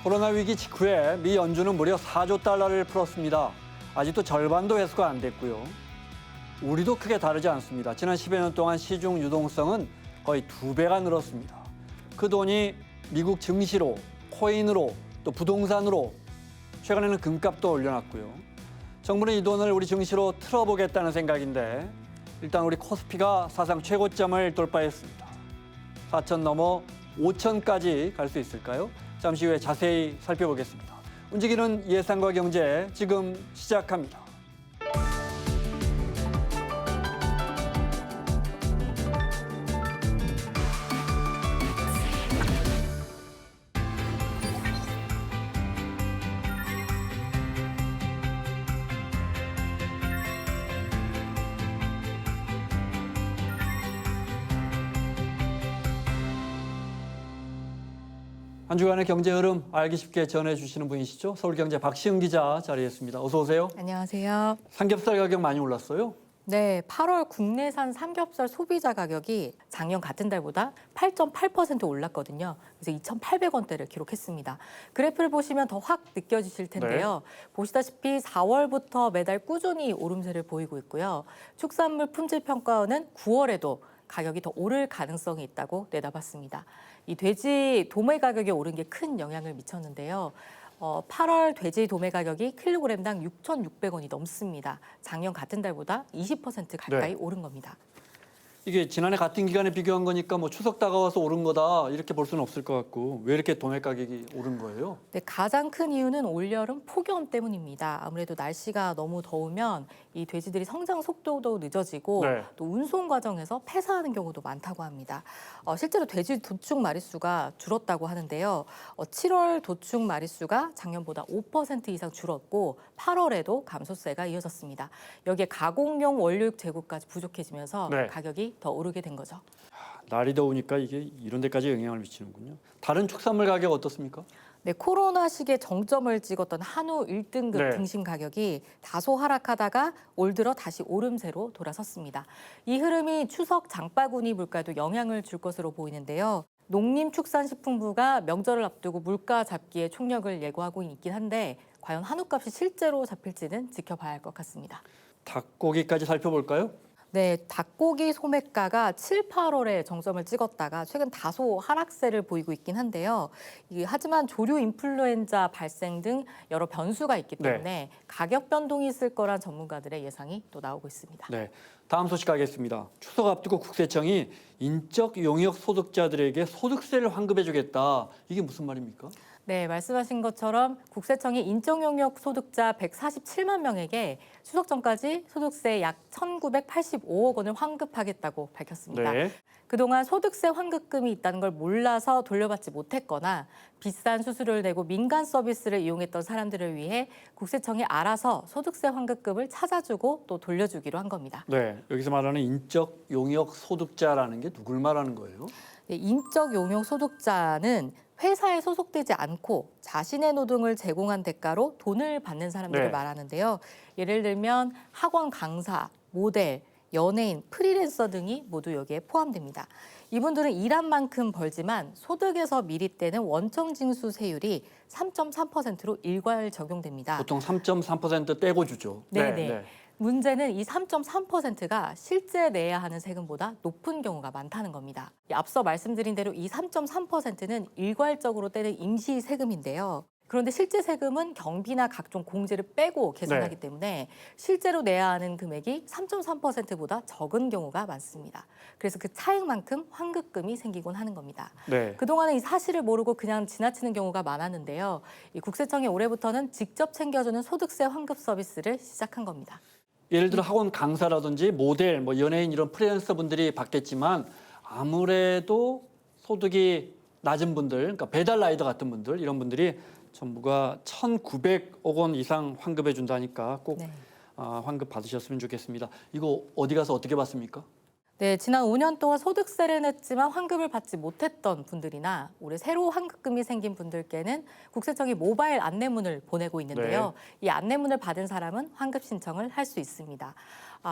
코로나 위기 직후에 미 연준은 무려 4조 달러를 풀었습니다. 아직도 절반도 회수가 안 됐고요. 우리도 크게 다르지 않습니다. 지난 10여 년 동안 시중 유동성은 거의 2배가 늘었습니다. 그 돈이 미국 증시로, 코인으로, 또 부동산으로, 최근에는 금값도 올려놨고요. 정부는 이 돈을 우리 증시로 틀어보겠다는 생각인데 일단 우리 코스피가 사상 최고점을 돌파했습니다. 4천 넘어 5천까지 갈 수 있을까요? 잠시 후에 자세히 살펴보겠습니다. 움직이는 예상과 경제 지금 시작합니다. 한 주간의 경제 흐름 알기 쉽게 전해주시는 분이시죠. 서울경제 박시은 기자 자리했습니다. 어서 오세요. 안녕하세요. 삼겹살 가격 많이 올랐어요? 네, 8월 국내산 삼겹살 소비자 가격이 작년 같은 달보다 8.8% 올랐거든요. 그래서 2,800원대를 기록했습니다. 그래프를 보시면 더 확 느껴지실 텐데요. 보시다시피 4월부터 매달 꾸준히 오름세를 보이고 있고요. 축산물 품질평가원은 9월에도 가격이 더 오를 가능성이 있다고 내다봤습니다. 이 돼지 도매 가격이 오른 게 큰 영향을 미쳤는데요. 8월 돼지 도매 가격이 킬로그램당 6,600원이 넘습니다. 작년 같은 달보다 20% 가까이 오른 겁니다. 이게 지난해 같은 기간에 비교한 거니까 뭐 추석 다가와서 오른 거다 이렇게 볼 수는 없을 것 같고 왜 이렇게 도매 가격이 오른 거예요? 네, 가장 큰 이유는 올여름 폭염 때문입니다. 아무래도 날씨가 너무 더우면 이 돼지들이 성장 속도도 늦어지고 또 운송 과정에서 폐사하는 경우도 많다고 합니다. 실제로 돼지 도축 마리수가 줄었다고 하는데요. 7월 도축 마리수가 작년보다 5% 이상 줄었고 8월에도 감소세가 이어졌습니다. 여기에 가공용 원료육 재고까지 부족해지면서 가격이 더 오르게 된 거죠. 날이 더우니까 이게 이런 데까지 영향을 미치는군요. 다른 축산물 가격 어떻습니까? 네, 코로나 시기에 정점을 찍었던 한우 1등급 등심 가격이 다소 하락하다가 올 들어 다시 오름세로 돌아섰습니다. 이 흐름이 추석 장바구니 물가에도 영향을 줄 것으로 보이는데요. 농림축산식품부가 명절을 앞두고 물가 잡기에 총력을 예고하고 있긴 한데 과연 한우값이 실제로 잡힐지는 지켜봐야 할 것 같습니다. 닭고기까지 살펴볼까요? 네, 닭고기 소매가가 7, 8월에 정점을 찍었다가 최근 다소 하락세를 보이고 있긴 한데요. 하지만 조류 인플루엔자 발생 등 여러 변수가 있기 때문에 가격 변동이 있을 거란 전문가들의 예상이 또 나오고 있습니다. 네, 다음 소식 가겠습니다. 추석 앞두고 국세청이 인적 용역 소득자들에게 소득세를 환급해주겠다. 이게 무슨 말입니까? 네, 말씀하신 것처럼 국세청이 인적용역 소득자 147만 명에게 추석 전까지 소득세 약 1,985억 원을 환급하겠다고 밝혔습니다. 그동안 소득세 환급금이 있다는 걸 몰라서 돌려받지 못했거나 비싼 수수료를 내고 민간 서비스를 이용했던 사람들을 위해 국세청이 알아서 소득세 환급금을 찾아주고 또 돌려주기로 한 겁니다. 네, 여기서 말하는 인적 용역 소득자라는 게 누굴 말하는 거예요? 네, 인적 용역 소득자는 회사에 소속되지 않고 자신의 노동을 제공한 대가로 돈을 받는 사람들을 말하는데요. 예를 들면 학원 강사, 모델, 연예인, 프리랜서 등이 모두 여기에 포함됩니다. 이분들은 일한 만큼 벌지만 소득에서 미리 떼는 원청징수 세율이 3.3%로 일괄 적용됩니다. 보통 3.3% 떼고 주죠. 네. 문제는 이 3.3%가 실제 내야 하는 세금보다 높은 경우가 많다는 겁니다. 앞서 말씀드린 대로 이 3.3%는 일괄적으로 떼는 임시 세금인데요. 그런데 실제 세금은 경비나 각종 공제를 빼고 계산하기 때문에 실제로 내야 하는 금액이 3.3%보다 적은 경우가 많습니다. 그래서 그 차액만큼 환급금이 생기곤 하는 겁니다. 그동안은 이 사실을 모르고 그냥 지나치는 경우가 많았는데요. 이 국세청이 올해부터는 직접 챙겨주는 소득세 환급 서비스를 시작한 겁니다. 예를 들어 학원 강사라든지 모델, 연예인 이런 프리랜서 분들이 받겠지만 아무래도 소득이 낮은 분들, 그러니까 배달 라이더 같은 분들, 이런 분들이 정부가 1,900억 원 이상 환급해 준다니까 꼭 환급 받으셨으면 좋겠습니다. 이거 어디 가서 어떻게 받습니까? 네, 지난 5년 동안 소득세를 냈지만 환급을 받지 못했던 분들이나 올해 새로 환급금이 생긴 분들께는 국세청이 모바일 안내문을 보내고 있는데요. 이 안내문을 받은 사람은 환급 신청을 할 수 있습니다.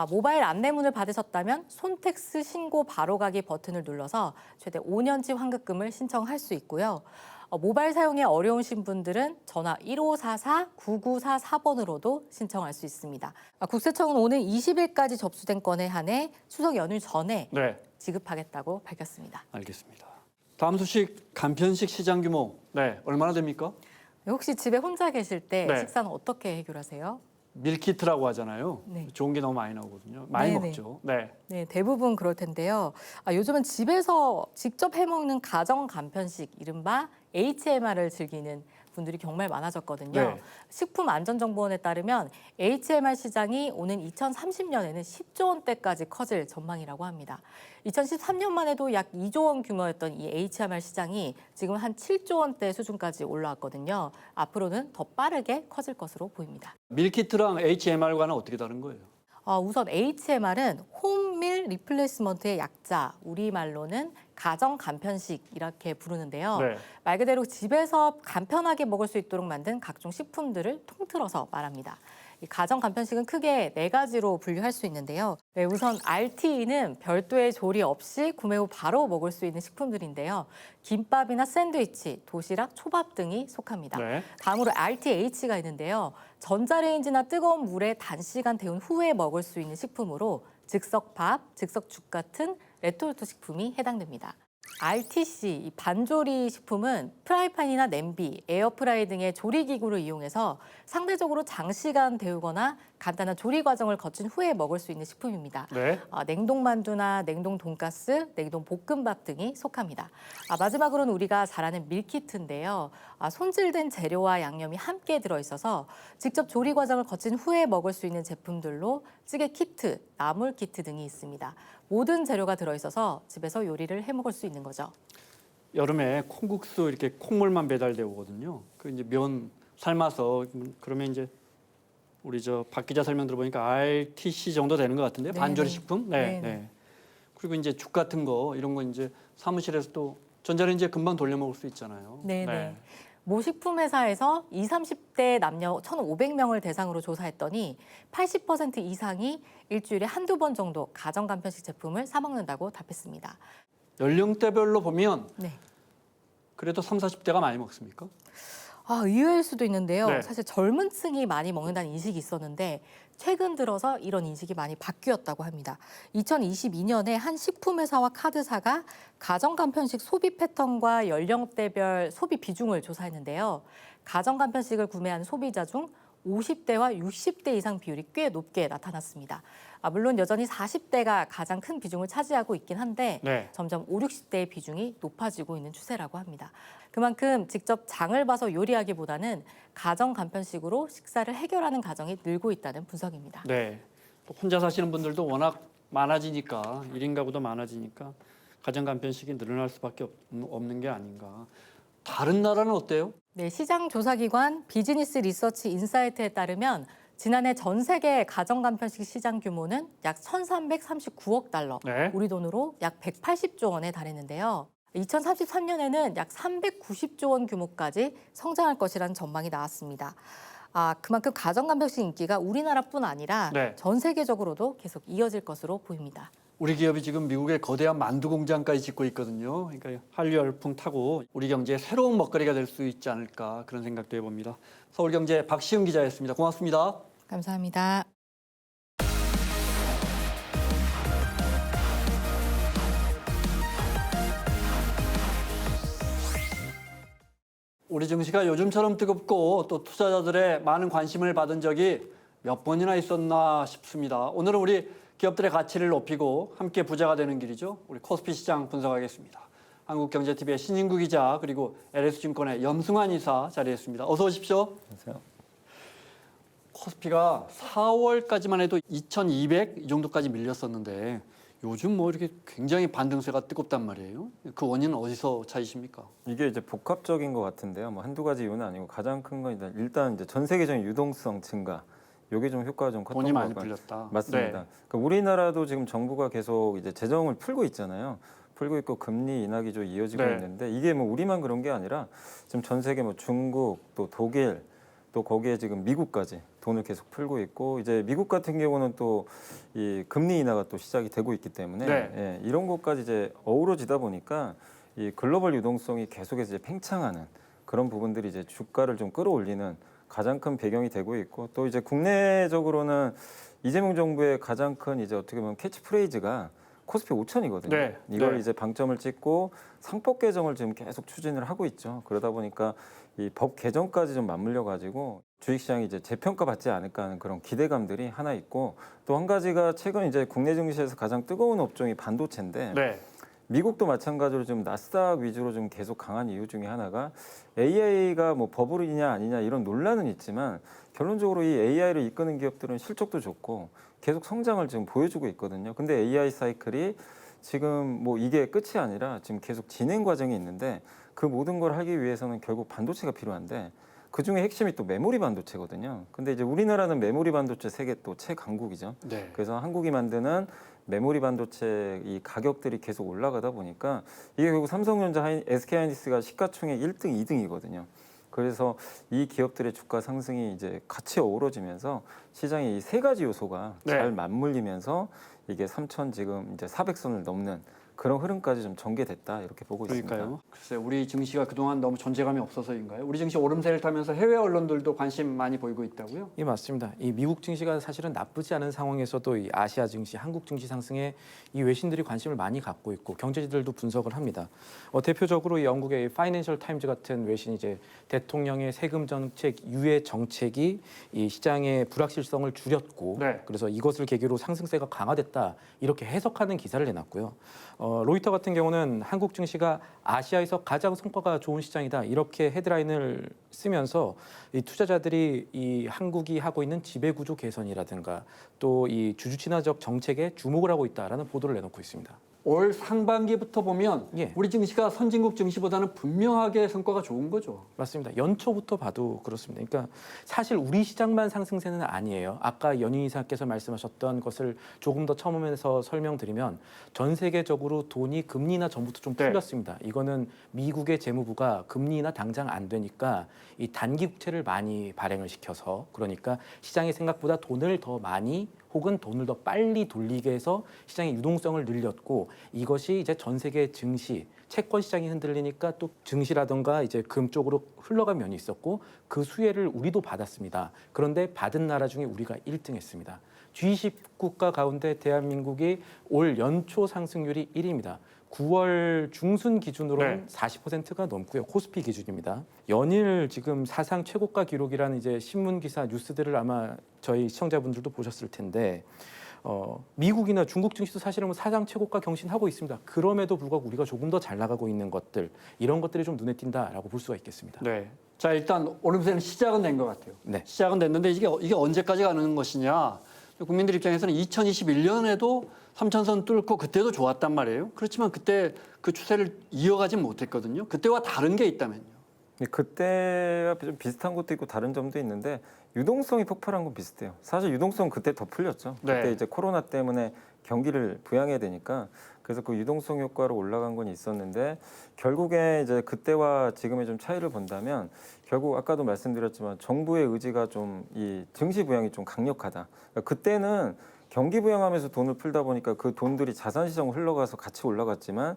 모바일 안내문을 받으셨다면 손택스 신고 바로가기 버튼을 눌러서 최대 5년치 환급금을 신청할 수 있고요. 모바일 사용이 어려우신 분들은 전화 1544-9944번으로도 신청할 수 있습니다. 국세청은 오는 20일까지 접수된 건에 한해 추석 연휴 전에 네, 지급하겠다고 밝혔습니다. 알겠습니다. 다음 소식, 간편식 시장 규모. 네, 얼마나 됩니까? 혹시 집에 혼자 계실 때 네. 식사는 어떻게 해결하세요? 밀키트라고 하잖아요. 네. 좋은 게 너무 많이 나오거든요. 많이 네네. 먹죠. 네. 네, 대부분 그럴 텐데요. 요즘은 집에서 직접 해먹는 가정 간편식, 이른바 HMR을 즐기는 분들이 정말 많아졌거든요. 네. 식품안전정보원에 따르면 HMR 시장이 오는 2030년에는 10조 원대까지 커질 전망이라고 합니다. 2013년만 해도 약 2조 원 규모였던 이 HMR 시장이 지금 한 7조 원대 수준까지 올라왔거든요. 앞으로는 더 빠르게 커질 것으로 보입니다. 밀키트랑 HMR과는 어떻게 다른 거예요? 우선 HMR은 홈밀 리플레이스먼트의 약자, 우리말로는 가정 간편식 이렇게 부르는데요. 네. 말 그대로 집에서 간편하게 먹을 수 있도록 만든 각종 식품들을 통틀어서 말합니다. 이 가정 간편식은 크게 4가지로 분류할 수 있는데요. 네, 우선 RTE는 별도의 조리 없이 구매 후 바로 먹을 수 있는 식품들인데요. 김밥이나 샌드위치, 도시락, 초밥 등이 속합니다. 네. 다음으로 RTH가 있는데요. 전자레인지나 뜨거운 물에 단시간 데운 후에 먹을 수 있는 식품으로 즉석밥, 즉석죽 같은 레토르트 식품이 해당됩니다. RTC, 이 반조리 식품은 프라이팬이나 냄비, 에어프라이 등의 조리기구를 이용해서 상대적으로 장시간 데우거나 간단한 조리 과정을 거친 후에 먹을 수 있는 식품입니다. 네. 냉동만두나 냉동 돈가스, 냉동 볶음밥 등이 속합니다. 마지막으로는 우리가 잘 아는 밀키트인데요. 손질된 재료와 양념이 함께 들어있어서 직접 조리 과정을 거친 후에 먹을 수 있는 제품들로 찌개 키트, 나물 키트 등이 있습니다. 모든 재료가 들어있어서 집에서 요리를 해 먹을 수 있는 거죠. 여름에 콩국수 이렇게 콩물만 배달돼 오거든요. 그 이제 면 삶아서 그러면 이제 우리 박 기자 설명 들어보니까 RTC 정도 되는 것 같은데요. 네네. 반조리 식품. 네, 네네. 네. 그리고 이제 죽 같은 거 이런 거 이제 사무실에서 또 전자레인지에 금방 돌려 먹을 수 있잖아요. 네네. 모 식품회사에서 20, 30대 남녀 1,500명을 대상으로 조사했더니 80% 이상이 일주일에 한두 번 정도 가정 간편식 제품을 사 먹는다고 답했습니다. 연령대별로 보면 네. 그래도 30, 40대가 많이 먹습니까? 의외일 수도 있는데요. 네. 사실 젊은 층이 많이 먹는다는 인식이 있었는데 최근 들어서 이런 인식이 많이 바뀌었다고 합니다. 2022년에 한 식품회사와 카드사가 가정 간편식 소비 패턴과 연령대별 소비 비중을 조사했는데요. 가정 간편식을 구매한 소비자 중 50대와 60대 이상 비율이 꽤 높게 나타났습니다. 물론 여전히 40대가 가장 큰 비중을 차지하고 있긴 한데 네. 점점 5, 60대의 비중이 높아지고 있는 추세라고 합니다. 그만큼 직접 장을 봐서 요리하기보다는 가정 간편식으로 식사를 해결하는 가정이 늘고 있다는 분석입니다. 네. 또 혼자 사시는 분들도 워낙 많아지니까 1인 가구도 많아지니까 가정 간편식이 늘어날 수밖에 없는 게 아닌가. 다른 나라는 어때요? 네, 시장 조사기관 비즈니스 리서치 인사이트에 따르면 지난해 전 세계 가정 간편식 시장 규모는 약 1,339억 달러, 네. 우리 돈으로 약 180조 원에 달했는데요. 2033년에는 약 390조 원 규모까지 성장할 것이라는 전망이 나왔습니다. 그만큼 가정 간편식 인기가 우리나라뿐 아니라 네. 전 세계적으로도 계속 이어질 것으로 보입니다. 우리 기업이 지금 미국의 거대한 만두 공장까지 짓고 있거든요. 그러니까 한류 열풍 타고 우리 경제의 새로운 먹거리가 될 수 있지 않을까 그런 생각도 해봅니다. 서울경제 박시훈 기자였습니다. 고맙습니다. 감사합니다. 우리 증시가 요즘처럼 뜨겁고 또 투자자들의 많은 관심을 받은 적이 몇 번이나 있었나 싶습니다. 오늘은 우리 기업들의 가치를 높이고 함께 부자가 되는 길이죠. 우리 코스피 시장 분석하겠습니다. 한국경제TV의 신인구 기자 그리고 LS증권의 염승환 이사 자리했습니다. 어서 오십시오. 안녕하세요. 코스피가 4월까지만 해도 2,200 이 정도까지 밀렸었는데 요즘 뭐 이렇게 굉장히 반등세가 뜨겁단 말이에요. 그 원인은 어디서 찾으십니까? 이게 이제 복합적인 것 같은데요. 뭐 한두 가지 이유는 아니고 가장 큰 건 일단 이제 전 세계적인 유동성 증가. 요게 좀 효과가 좀 컸던 돈이 것 많이 같아요. 풀렸다. 맞습니다. 네. 그러니까 우리나라도 지금 정부가 계속 이제 재정을 풀고 있잖아요. 풀고 있고 금리 인하기 좀 이어지고 네. 있는데 이게 뭐 우리만 그런 게 아니라 지금 전 세계 뭐 중국 또 독일 또 거기에 지금 미국까지 돈을 계속 풀고 있고 이제 미국 같은 경우는 또 이 금리 인하가 또 시작이 되고 있기 때문에 네. 예, 이런 것까지 이제 어우러지다 보니까 이 글로벌 유동성이 계속해서 이제 팽창하는 그런 부분들이 이제 주가를 좀 끌어올리는 가장 큰 배경이 되고 있고 또 이제 국내적으로는 이재명 정부의 가장 큰 이제 어떻게 보면 캐치프레이즈가 코스피 5천이거든요. 네, 이걸 네. 이제 방점을 찍고 상법 개정을 지금 계속 추진을 하고 있죠. 그러다 보니까 이 법 개정까지 좀 맞물려 가지고 주식시장이 이제 재평가 받지 않을까 하는 그런 기대감들이 하나 있고 또 한 가지가 최근 이제 국내 증시에서 가장 뜨거운 업종이 반도체인데 네. 미국도 마찬가지로 좀 나스닥 위주로 좀 계속 강한 이유 중에 하나가 AI가 뭐 버블이냐 아니냐 이런 논란은 있지만 결론적으로 이 AI를 이끄는 기업들은 실적도 좋고 계속 성장을 지금 보여주고 있거든요. 근데 AI 사이클이 지금 뭐 이게 끝이 아니라 지금 계속 진행 과정이 있는데 그 모든 걸 하기 위해서는 결국 반도체가 필요한데 그 중에 핵심이 또 메모리 반도체거든요. 근데 이제 우리나라는 메모리 반도체 세계 또 최강국이죠. 네. 그래서 한국이 만드는 메모리 반도체 이 가격들이 계속 올라가다 보니까 이게 결국 삼성전자, SK하이닉스가 시가총액 1등, 2등이거든요. 그래서 이 기업들의 주가 상승이 이제 같이 어우러지면서 시장의 이 세 가지 요소가 네. 잘 맞물리면서 이게 3천 지금 이제 400선을 넘는 그런 흐름까지 좀 전개됐다 이렇게 보고 있습니다. 그러니까요. 글쎄 우리 증시가 그동안 너무 존재감이 없어서인가요? 우리 증시 오름세를 타면서 해외 언론들도 관심 많이 보이고 있다고요? 예, 맞습니다. 이 미국 증시가 사실은 나쁘지 않은 상황에서도 이 아시아 증시, 한국 증시 상승에 이 외신들이 관심을 많이 갖고 있고 경제지들도 분석을 합니다. 대표적으로 이 영국의 파이낸셜 타임즈 같은 외신이 이제 대통령의 세금 정책, 유예 정책이 이 시장의 불확실성을 줄였고 네. 그래서 이것을 계기로 상승세가 강화됐다 이렇게 해석하는 기사를 내놨고요. 로이터 같은 경우는 한국 증시가 아시아에서 가장 성과가 좋은 시장이다 이렇게 헤드라인을 쓰면서 이 투자자들이 이 한국이 하고 있는 지배구조 개선이라든가 또 이 주주 친화적 정책에 주목을 하고 있다라는 보도를 내놓고 있습니다. 올 상반기부터 보면 예. 우리 증시가 선진국 증시보다는 분명하게 성과가 좋은 거죠. 맞습니다. 연초부터 봐도 그렇습니다. 그러니까 사실 우리 시장만 상승세는 아니에요. 아까 연희 이사께서 말씀하셨던 것을 조금 더 첨언해서 설명드리면 전 세계적으로 돈이 금리나 전부터 좀 네. 풀렸습니다. 이거는 미국의 재무부가 금리나 당장 안 되니까 이 단기 국채를 많이 발행을 시켜서 그러니까 시장이 생각보다 돈을 더 많이 혹은 돈을 더 빨리 돌리게 해서 시장의 유동성을 늘렸고 이것이 이제 전 세계 증시, 채권 시장이 흔들리니까 또 증시라든가 이제 금 쪽으로 흘러간 면이 있었고 그 수혜를 우리도 받았습니다. 그런데 받은 나라 중에 우리가 1등했습니다. G20 국가 가운데 대한민국이 올 연초 상승률이 1위입니다. 9월 중순 기준으로는 40%가 넘고요. 코스피 기준입니다. 연일 지금 사상 최고가 기록이라는 이제 신문 기사 뉴스들을 아마 저희 시청자분들도 보셨을 텐데 미국이나 중국 증시도 사실은 뭐 사상 최고가 경신하고 있습니다. 그럼에도 불구하고 우리가 조금 더 잘 나가고 있는 것들 이런 것들이 좀 눈에 띈다라고 볼 수가 있겠습니다. 네. 자 일단 오름세는 시작은 된 것 같아요. 네. 시작은 됐는데 이게 언제까지 가는 것이냐? 국민들 입장에서는 2021년에도 3천선 뚫고 그때도 좋았단 말이에요. 그렇지만 그때 그 추세를 이어가지 못했거든요. 그때와 다른 게 있다면요. 그때와 좀 비슷한 것도 있고 다른 점도 있는데 유동성이 폭발한 건 비슷해요. 사실 유동성은 그때 더 풀렸죠. 네. 그때 이제 코로나 때문에 경기를 부양해야 되니까 그래서 그 유동성 효과로 올라간 건 있었는데 결국에 이제 그때와 지금의 좀 차이를 본다면 결국 아까도 말씀드렸지만 정부의 의지가 좀 이 증시 부양이 좀 강력하다. 그러니까 그때는 경기 부양하면서 돈을 풀다 보니까 그 돈들이 자산 시장으로 흘러가서 같이 올라갔지만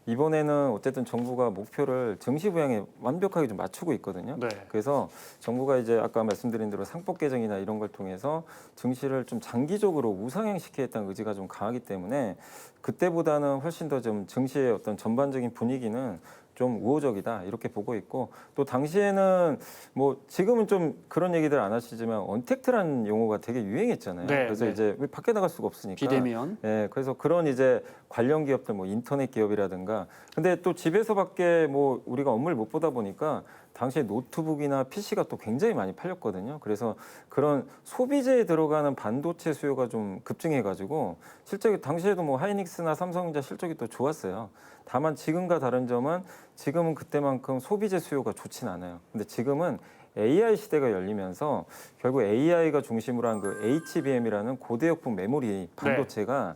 이번에는 어쨌든 정부가 목표를 증시 부양에 완벽하게 좀 맞추고 있거든요. 네. 그래서 정부가 이제 아까 말씀드린 대로 상법 개정이나 이런 걸 통해서 증시를 좀 장기적으로 우상향시키겠다는 의지가 좀 강하기 때문에 그때보다는 훨씬 더 좀 증시의 어떤 전반적인 분위기는 좀 우호적이다 이렇게 보고 있고 또 당시에는 뭐 지금은 좀 그런 얘기들 안 하시지만 언택트라는 용어가 되게 유행했잖아요. 네, 그래서 네. 이제 밖에 나갈 수가 없으니까 비대면. 예, 그래서 그런 이제 관련 기업들 뭐 인터넷 기업이라든가 근데 또 집에서밖에 뭐 우리가 업무를 못 보다 보니까 당시에 노트북이나 PC가 또 굉장히 많이 팔렸거든요. 그래서 그런 소비재에 들어가는 반도체 수요가 좀 급증해가지고 실제 당시에도 뭐 하이닉스나 삼성전자 실적이 또 좋았어요. 다만 지금과 다른 점은 지금은 그때만큼 소비재 수요가 좋진 않아요. 근데 지금은 AI 시대가 열리면서 결국 AI가 중심으로 한 그 HBM이라는 고대역폭 메모리 반도체가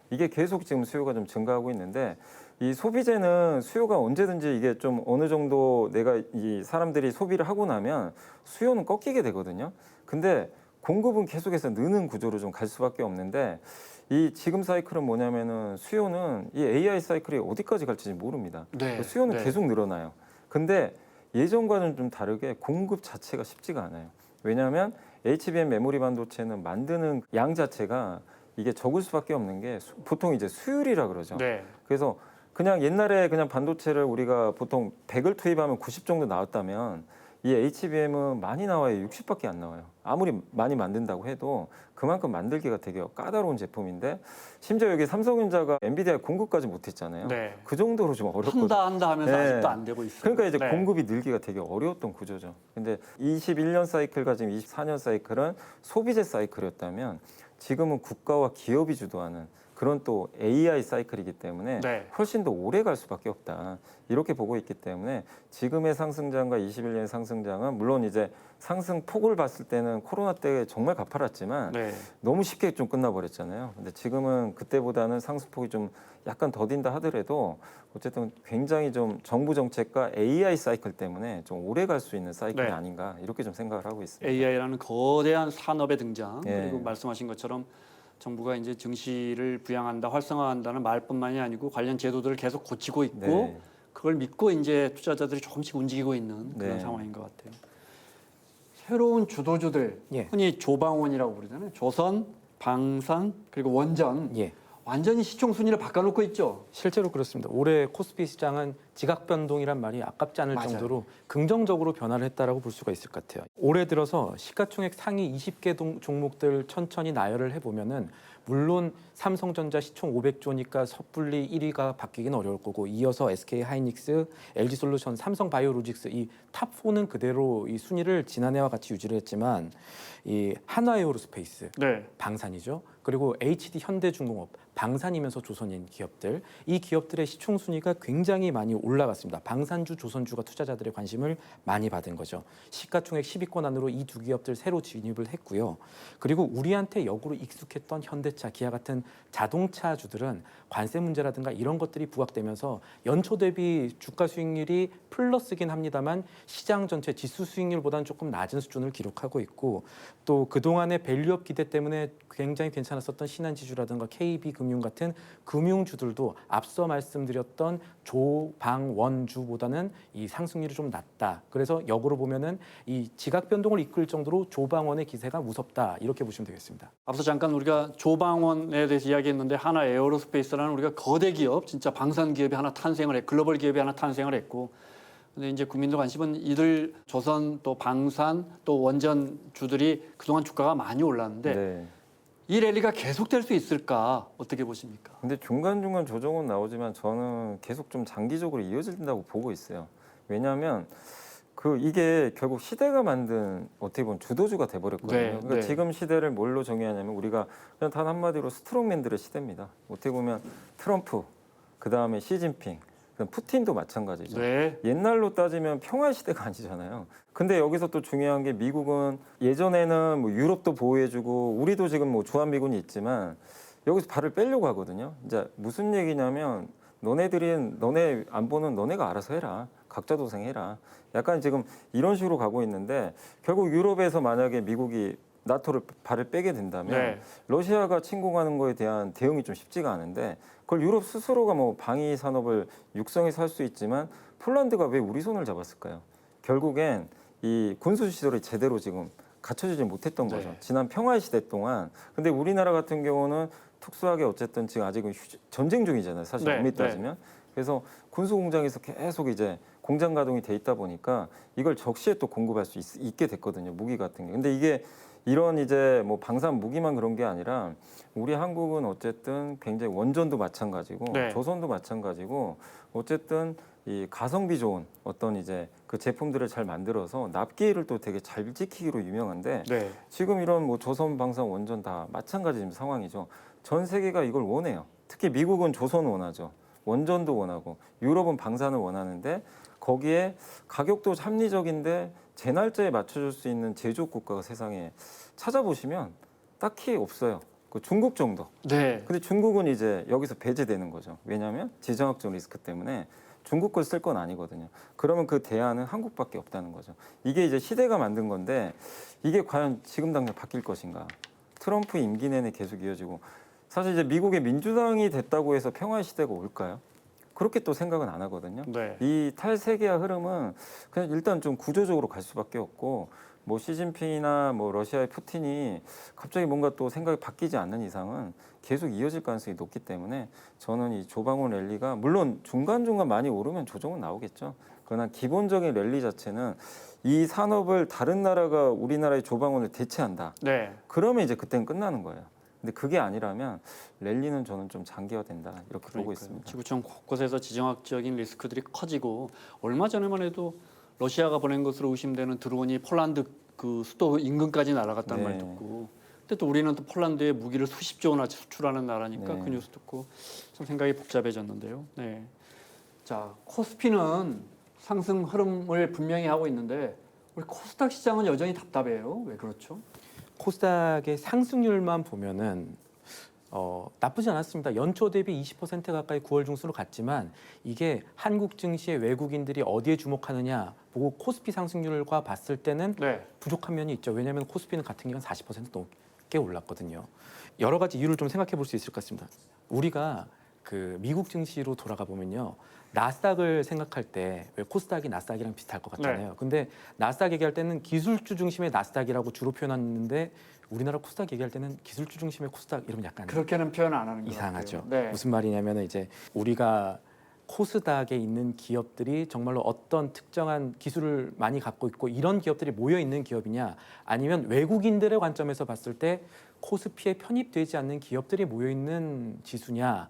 이게 계속 지금 수요가 좀 증가하고 있는데 이 소비재는 수요가 언제든지 이게 좀 어느 정도 내가 이 사람들이 소비를 하고 나면 수요는 꺾이게 되거든요. 근데 공급은 계속해서 느는 구조로 좀 갈 수밖에 없는데 이 지금 사이클은 뭐냐면은 수요는 이 AI 사이클이 어디까지 갈지 모릅니다. 네. 수요는 네. 계속 늘어나요. 근데 예전과는 좀 다르게 공급 자체가 쉽지가 않아요. 왜냐하면 HBM 메모리 반도체는 만드는 양 자체가 이게 적을 수밖에 없는 게 보통 이제 수율이라 그러죠. 네. 그래서 그냥 옛날에 그냥 반도체를 우리가 보통 100을 투입하면 90 정도 나왔다면 이 HBM은 많이 나와야 60밖에 안 나와요. 아무리 많이 만든다고 해도 그만큼 만들기가 되게 까다로운 제품인데 심지어 여기 삼성전자가 엔비디아 공급까지 못했잖아요. 네. 그 정도로 좀 어렵거든요. 한다 하면서 네. 아직도 안 되고 있어요. 그러니까 이제 네. 공급이 늘기가 되게 어려웠던 구조죠. 근데 21년 사이클과 지금 24년 사이클은 소비재 사이클이었다면 지금은 국가와 기업이 주도하는 그런 또 AI 사이클이기 때문에 네. 훨씬 더 오래 갈 수밖에 없다. 이렇게 보고 있기 때문에 지금의 상승장과 21년의 상승장은 물론 이제 상승 폭을 봤을 때는 코로나 때 정말 가파랐지만 네. 너무 쉽게 좀 끝나버렸잖아요. 근데 지금은 그때보다는 상승폭이 좀 약간 더딘다 하더라도 어쨌든 굉장히 좀 정부 정책과 AI 사이클 때문에 좀 오래 갈 수 있는 사이클이 네. 아닌가 이렇게 좀 생각을 하고 있습니다. AI라는 거대한 산업의 등장 예. 그리고 말씀하신 것처럼 정부가 이제 증시를 부양한다, 활성화한다는 말뿐만이 아니고 관련 제도들을 계속 고치고 있고 네. 그걸 믿고 이제 투자자들이 조금씩 움직이고 있는 그런 네. 상황인 것 같아요. 새로운 주도주들, 예. 흔히 조방원이라고 부르잖아요. 조선, 방산, 그리고 원전 예. 완전히 시총 순위를 바꿔놓고 있죠. 실제로 그렇습니다. 올해 코스피 시장은 지각 변동이란 말이 아깝지 않을 맞아요. 정도로 긍정적으로 변화를 했다라고 볼 수가 있을 것 같아요. 올해 들어서 시가총액 상위 20개 종목들 천천히 나열을 해보면은 물론 삼성전자 시총 500조니까 섣불리 1위가 바뀌긴 어려울 거고 이어서 SK 하이닉스, LG솔루션, 삼성바이오로직스 이 탑 4는 그대로 이 순위를 지난해와 같이 유지를 했지만 이 한화에어로스페이스 네. 방산이죠. 그리고 HD 현대중공업 방산이면서 조선인 기업들 이 기업들의 시총 순위가 굉장히 많이 올라갔습니다. 방산주, 조선주가 투자자들의 관심을 많이 받은 거죠. 시가총액 10위권 안으로 이 두 기업들 새로 진입을 했고요. 그리고 우리한테 역으로 익숙했던 현대차, 기아 같은 자동차주들은 관세 문제라든가 이런 것들이 부각되면서 연초 대비 주가 수익률이 플러스긴 합니다만 시장 전체 지수 수익률보다는 조금 낮은 수준을 기록하고 있고 또 그동안의 밸류업 기대 때문에 굉장히 괜찮았었던 신한지주라든가 KB금융 같은 금융주들도 앞서 말씀드렸던 조방원주보다는 이 상승률이 좀 낮다. 그래서 역으로 보면은 이 지각 변동을 이끌 정도로 조방원의 기세가 무섭다. 이렇게 보시면 되겠습니다. 앞서 잠깐 우리가 조방원에 대해서 이야기했는데 하나 에어로스페이스라는 우리가 거대 기업, 진짜 방산 기업이 하나 탄생을 했고 글로벌 기업이 하나 탄생을 했고 근데 이제 국민들 관심은 이들 조선 또 방산 또 원전 주들이 그동안 주가가 많이 올랐는데 네. 이 랠리가 계속될 수 있을까 어떻게 보십니까? 근데 중간중간 조정은 나오지만 저는 계속 좀 장기적으로 이어진다고 보고 있어요. 왜냐하면 이게 결국 시대가 만든 어떻게 보면 주도주가 돼버렸거든요. 네, 그러니까 네. 지금 시대를 뭘로 정의하냐면 우리가 그냥 단 한마디로 스트롱맨들의 시대입니다. 어떻게 보면 트럼프, 그 다음에 시진핑, 그다음 푸틴도 마찬가지죠. 네. 옛날로 따지면 평화의 시대가 아니잖아요. 근데 여기서 또 중요한 게 미국은 예전에는 뭐 유럽도 보호해주고 우리도 지금 뭐 주한미군이 있지만 여기서 발을 빼려고 하거든요. 이제 무슨 얘기냐면 너네 안보는 너네가 알아서 해라. 각자 도생해라. 약간 지금 이런 식으로 가고 있는데 결국 유럽에서 만약에 미국이 나토를 발을 빼게 된다면 네. 러시아가 침공하는 거에 대한 대응이 좀 쉽지가 않은데 그걸 유럽 스스로가 뭐 방위 산업을 육성해서 할 수 있지만 폴란드가 왜 우리 손을 잡았을까요? 결국엔 이 군수 시설이 제대로 지금 갖춰지지 못했던 네. 거죠. 지난 평화의 시대 동안. 근데 우리나라 같은 경우는 특수하게 어쨌든 지금 아직은 전쟁 중이잖아요. 사실 네, 엄밀히 따지면. 그래서 군수 공장에서 계속 이제 공장 가동이 돼 있다 보니까 이걸 적시에 또 공급할 수 있게 됐거든요. 무기 같은 게. 근데 이게 이런 이제 뭐 방산 무기만 그런 게 아니라 우리 한국은 어쨌든 굉장히 원전도 마찬가지고 네. 조선도 마찬가지고 어쨌든 이 가성비 좋은 어떤 이제 그 제품들을 잘 만들어서 납기를 또 되게 잘 지키기로 유명한데 네. 지금 이런 뭐 조선, 방산, 원전 다 마찬가지 지금 상황이죠. 전 세계가 이걸 원해요. 특히 미국은 조선 원하죠. 원전도 원하고 유럽은 방산을 원하는데 거기에 가격도 합리적인데 제 날짜에 맞춰줄 수 있는 제조업 국가가 세상에 찾아보시면 딱히 없어요. 그 중국 정도. 네. 근데 중국은 이제 여기서 배제되는 거죠. 왜냐하면 지정학적 리스크 때문에 중국 걸 쓸 건 아니거든요. 그러면 그 대안은 한국밖에 없다는 거죠. 이게 이제 시대가 만든 건데 이게 과연 지금 당장 바뀔 것인가? 트럼프 임기 내내 계속 이어지고 사실 이제 미국의 민주당이 됐다고 해서 평화의 시대가 올까요? 그렇게 또 생각은 안 하거든요. 네. 이 탈세계화 흐름은 그냥 일단 좀 구조적으로 갈 수밖에 없고 뭐 시진핑이나 뭐 러시아의 푸틴이 갑자기 뭔가 또 생각이 바뀌지 않는 이상은 계속 이어질 가능성이 높기 때문에 저는 이 조방원 랠리가 물론 중간중간 많이 오르면 조정은 나오겠죠. 그러나 기본적인 랠리 자체는 이 산업을 다른 나라가 우리나라의 조방원을 대체한다. 네. 그러면 이제 그때는 끝나는 거예요. 근데 그게 아니라면 랠리는 저는 좀 장기화된다 이렇게 보고 그러니까요. 있습니다. 지구촌 곳곳에서 지정학적인 리스크들이 커지고 얼마 전에만 해도 러시아가 보낸 것으로 의심되는 드론이 폴란드 그 수도 인근까지 날아갔다는 네. 말 듣고, 근데 또 우리는 또 폴란드에 무기를 수십조 원어치 수출하는 나라니까 네. 그 뉴스 듣고 좀 생각이 복잡해졌는데요. 네. 자, 코스피는 상승 흐름을 분명히 하고 있는데 우리 코스닥 시장은 여전히 답답해요. 왜 그렇죠? 코스닥의 상승률만 보면은 나쁘지 않았습니다. 연초 대비 20% 가까이 9월 중순으로 갔지만 이게 한국 증시의 외국인들이 어디에 주목하느냐 보고 코스피 상승률과 봤을 때는 네. 부족한 면이 있죠. 왜냐하면 코스피는 같은 기간 40% 넘게 올랐거든요. 여러 가지 이유를 좀 생각해 볼 수 있을 것 같습니다. 우리가 그 미국 증시로 돌아가 보면요. 나스닥을 생각할 때 왜 코스닥이 나스닥이랑 비슷할 것 같잖아요. 근데 나스닥 얘기할 때는 기술주 중심의 나스닥이라고 주로 표현하는데 우리나라 코스닥 얘기할 때는 기술주 중심의 코스닥 이러면 약간 그렇게는 표현 안 하는 것 이상하죠. 같아요. 네. 무슨 말이냐면 이제 우리가 코스닥에 있는 기업들이 정말로 어떤 특정한 기술을 많이 갖고 있고 이런 기업들이 모여 있는 기업이냐 아니면 외국인들의 관점에서 봤을 때 코스피에 편입되지 않는 기업들이 모여 있는 지수냐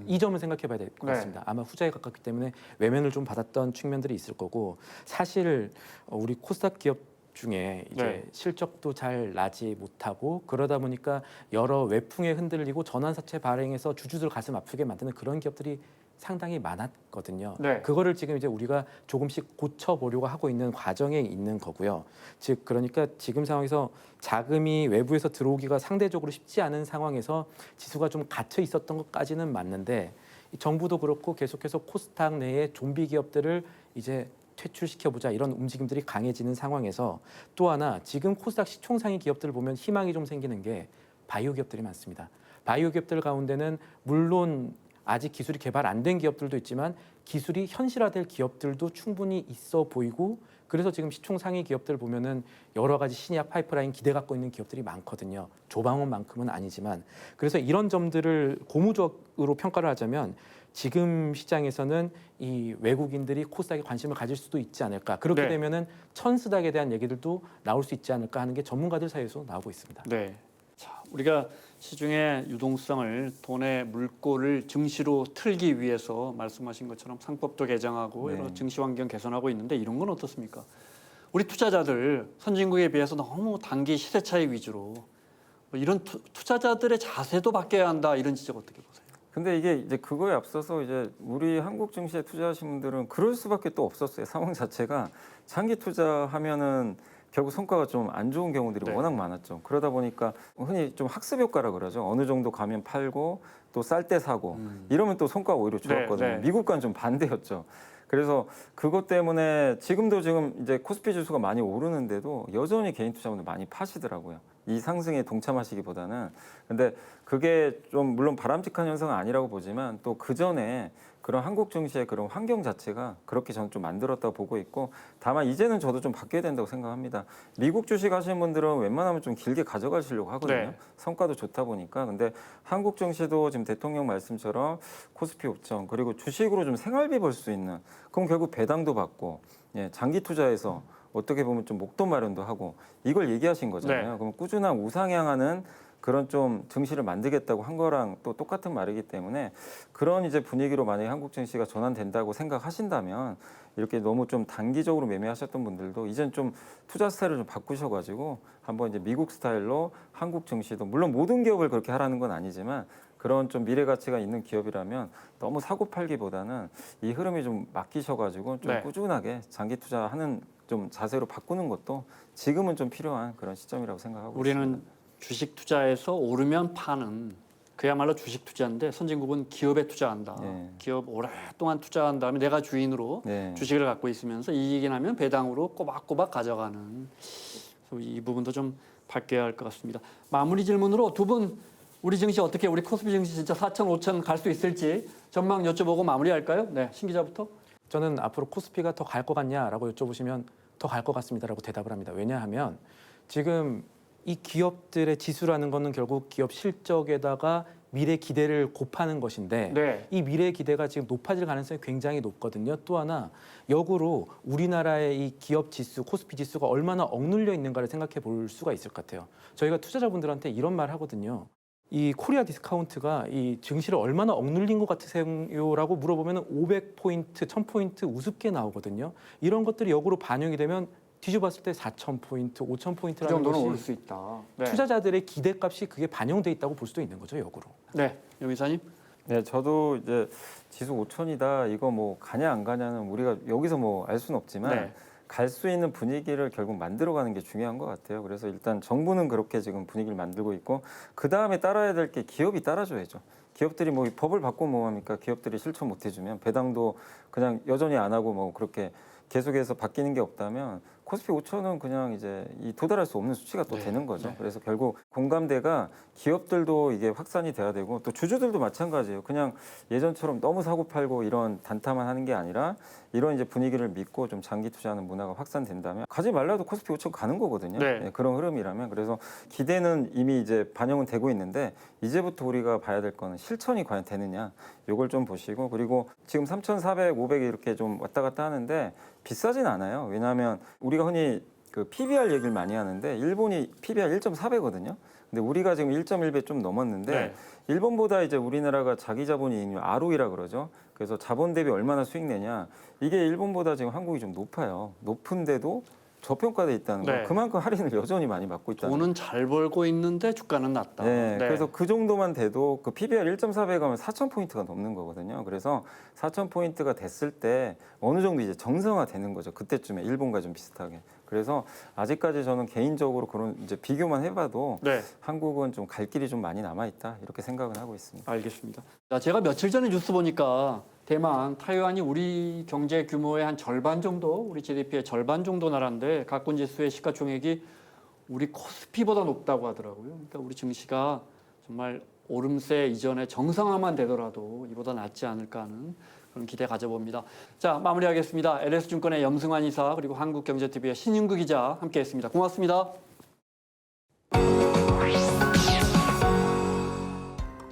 이 점을 생각해 봐야 될 것 네. 같습니다. 아마 후자에 가깝기 때문에 외면을 좀 받았던 측면들이 있을 거고 사실 우리 코스닥 기업 중에 이제 네. 실적도 잘 나지 못하고 그러다 보니까 여러 외풍에 흔들리고 전환사채 발행해서 주주들 가슴 아프게 만드는 그런 기업들이 상당히 많았거든요. 네. 그거를 지금 이제 우리가 조금씩 고쳐보려고 하고 있는 과정에 있는 거고요. 즉 그러니까 지금 상황에서 자금이 외부에서 들어오기가 상대적으로 쉽지 않은 상황에서 지수가 좀 갇혀 있었던 것까지는 맞는데 정부도 그렇고 계속해서 코스닥 내에 좀비 기업들을 이제 퇴출시켜보자 이런 움직임들이 강해지는 상황에서 또 하나 지금 코스닥 시총상위 기업들을 보면 희망이 좀 생기는 게 바이오 기업들이 많습니다. 바이오 기업들 가운데는 물론 아직 기술이 개발 안 된 기업들도 있지만 기술이 현실화될 기업들도 충분히 있어 보이고 그래서 지금 시총 상위 기업들 보면은 여러 가지 신약 파이프라인 기대 갖고 있는 기업들이 많거든요. 조방원만큼은 아니지만 그래서 이런 점들을 고무적으로 평가를 하자면 지금 시장에서는 이 외국인들이 코스닥에 관심을 가질 수도 있지 않을까. 그렇게 네. 되면은 천스닥에 대한 얘기들도 나올 수 있지 않을까 하는 게 전문가들 사이에서 나오고 있습니다. 네. 자, 우리가 시중의 유동성을 돈의 물꼬를 증시로 틀기 위해서 말씀하신 것처럼 상법도 개정하고 네. 여러 증시 환경 개선하고 있는데 이런 건 어떻습니까? 우리 투자자들 선진국에 비해서 너무 단기 시세 차익 위주로 뭐 이런 투자자들의 자세도 바뀌어야 한다 이런 지적 어떻게 보세요? 근데 이게 이제 그거에 앞서서 이제 우리 한국 증시에 투자하신 분들은 그럴 수밖에 또 없었어요. 상황 자체가 장기 투자하면은 결국 성과가 좀 안 좋은 경우들이 네. 워낙 많았죠. 그러다 보니까 흔히 좀 학습 효과라 그러죠. 어느 정도 가면 팔고 또 쌀 때 사고 이러면 또 성과가 오히려 좋았거든요. 네. 미국과는 좀 반대였죠. 그래서 그것 때문에 지금도 지금 이제 코스피 지수가 많이 오르는데도 여전히 개인 투자분들 많이 파시더라고요. 이 상승에 동참하시기보다는. 근데 그게 좀 물론 바람직한 현상은 아니라고 보지만 또 그 전에 그런 한국 증시의 그런 환경 자체가 그렇게 저는 좀 만들었다고 보고 있고 다만 이제는 저도 좀 바뀌어야 된다고 생각합니다. 미국 주식 하시는 분들은 웬만하면 좀 길게 가져가시려고 하거든요. 네. 성과도 좋다 보니까. 근데 한국 증시도 지금 대통령 말씀처럼 코스피 5천 그리고 주식으로 좀 생활비 벌 수 있는 그럼 결국 배당도 받고 예, 장기 투자해서 어떻게 보면 좀 목돈 마련도 하고 이걸 얘기하신 거잖아요. 네. 그럼 꾸준한 우상향하는 그런 좀 증시를 만들겠다고 한 거랑 또 똑같은 말이기 때문에 그런 이제 분위기로 만약에 한국 증시가 전환된다고 생각하신다면 이렇게 너무 좀 단기적으로 매매하셨던 분들도 이젠 좀 투자 스타일을 좀 바꾸셔가지고 한번 이제 미국 스타일로 한국 증시도 물론 모든 기업을 그렇게 하라는 건 아니지만 그런 좀 미래 가치가 있는 기업이라면 너무 사고 팔기보다는 이 흐름이 좀 맡기셔가지고 좀 네. 꾸준하게 장기 투자하는 좀 자세로 바꾸는 것도 지금은 좀 필요한 그런 시점이라고 생각하고 우리는 있습니다. 주식 투자에서 오르면 파는 그야말로 주식 투자인데 선진국은 기업에 투자한다. 네. 기업 오랫동안 투자한 다음에 내가 주인으로 네. 주식을 갖고 있으면서 이익이 나면 배당으로 꼬박꼬박 가져가는 그래서 이 부분도 좀 바뀌어야 할 것 같습니다. 마무리 질문으로 두 분 우리 증시 어떻게 우리 코스피 증시 진짜 4천, 5천 갈 수 있을지 전망 여쭤보고 마무리할까요? 네, 신 기자부터. 저는 앞으로 코스피가 더 갈 것 같냐라고 여쭤보시면 더 갈 것 같습니다라고 대답을 합니다. 왜냐하면 지금 이 기업들의 지수라는 거는 결국 기업 실적에다가 미래 기대를 곱하는 것인데 네. 이 미래 기대가 지금 높아질 가능성이 굉장히 높거든요. 또 하나 역으로 우리나라의 이 기업 지수, 코스피 지수가 얼마나 억눌려 있는가를 생각해 볼 수가 있을 것 같아요. 저희가 투자자분들한테 이런 말 하거든요. 이 코리아 디스카운트가 이 증시를 얼마나 억눌린 것 같으세요라고 물어보면 500포인트, 1000포인트 우습게 나오거든요. 이런 것들이 역으로 반영이 되면 뒤져봤을 때 4000포인트, 그 5000포인트라는 정도는 올 것이 수 있다. 네. 투자자들의 기대값이 그게 반영돼 있다고 볼 수도 있는 거죠, 역으로. 네, 용 이사님. 네, 저도 이제 지수 5천이다 이거 뭐 가냐 안 가냐는 우리가 여기서 뭐 알 수는 없지만 네. 갈 수 있는 분위기를 결국 만들어가는 게 중요한 것 같아요. 그래서 일단 정부는 그렇게 지금 분위기를 만들고 있고 그 다음에 따라야 될 게 기업이 따라줘야죠. 기업들이 뭐 법을 바꾸면 뭐합니까? 기업들이 실천 못 해주면 배당도 그냥 여전히 안 하고 뭐 그렇게 계속해서 바뀌는 게 없다면 코스피 5천은 그냥 이제 이 도달할 수 없는 수치가 또 네, 되는 거죠. 네. 그래서 결국 공감대가 기업들도 이게 확산이 돼야 되고 또 주주들도 마찬가지예요. 그냥 예전처럼 너무 사고 팔고 이런 단타만 하는 게 아니라 이런 이제 분위기를 믿고 좀 장기 투자하는 문화가 확산된다면 가지 말라도 코스피 5천 가는 거거든요. 네. 네, 그런 흐름이라면 그래서 기대는 이미 이제 반영은 되고 있는데 이제부터 우리가 봐야 될 거는 실천이 과연 되느냐 이걸 좀 보시고 그리고 지금 3,400, 500 이렇게 좀 왔다 갔다 하는데 비싸진 않아요. 왜냐하면 우리가 흔히 그 PBR 얘기를 많이 하는데 일본이 PBR 1.4배거든요. 근데 우리가 지금 1.1배 좀 넘었는데 네. 일본보다 이제 우리나라가 자기 자본 이익률 ROE라 그러죠. 그래서 자본 대비 얼마나 수익 내냐 이게 일본보다 지금 한국이 좀 높아요. 높은데도 저평가돼 있다는 거. 네. 그만큼 할인을 여전히 많이 받고 있다는 거. 돈은 잘 벌고 있는데 주가는 낮다. 네, 그래서 그 정도만 돼도 그 PBR 1.4배 가면 4,000포인트가 넘는 거거든요. 그래서 4,000포인트가 됐을 때 어느 정도 이제 정상화되는 거죠. 그때쯤에 일본과 좀 비슷하게. 그래서 아직까지 저는 개인적으로 그런 이제 비교만 해봐도 네, 한국은 좀 갈 길이 좀 많이 남아 있다 이렇게 생각은 하고 있습니다. 알겠습니다. 자, 제가 며칠 전에 뉴스 보니까 대만, 타이완이 우리 경제 규모의 한 절반 정도, 우리 GDP의 절반 정도 나라인데 가꾼 지수의 시가총액이 우리 코스피보다 높다고 하더라고요. 그러니까 우리 증시가 정말 오름세 이전에 정상화만 되더라도 이보다 낫지 않을까 하는 그런 기대 가져봅니다. 자, 마무리하겠습니다. LS증권의 염승환 이사 그리고 한국경제TV의 신윤구 기자 함께했습니다. 고맙습니다.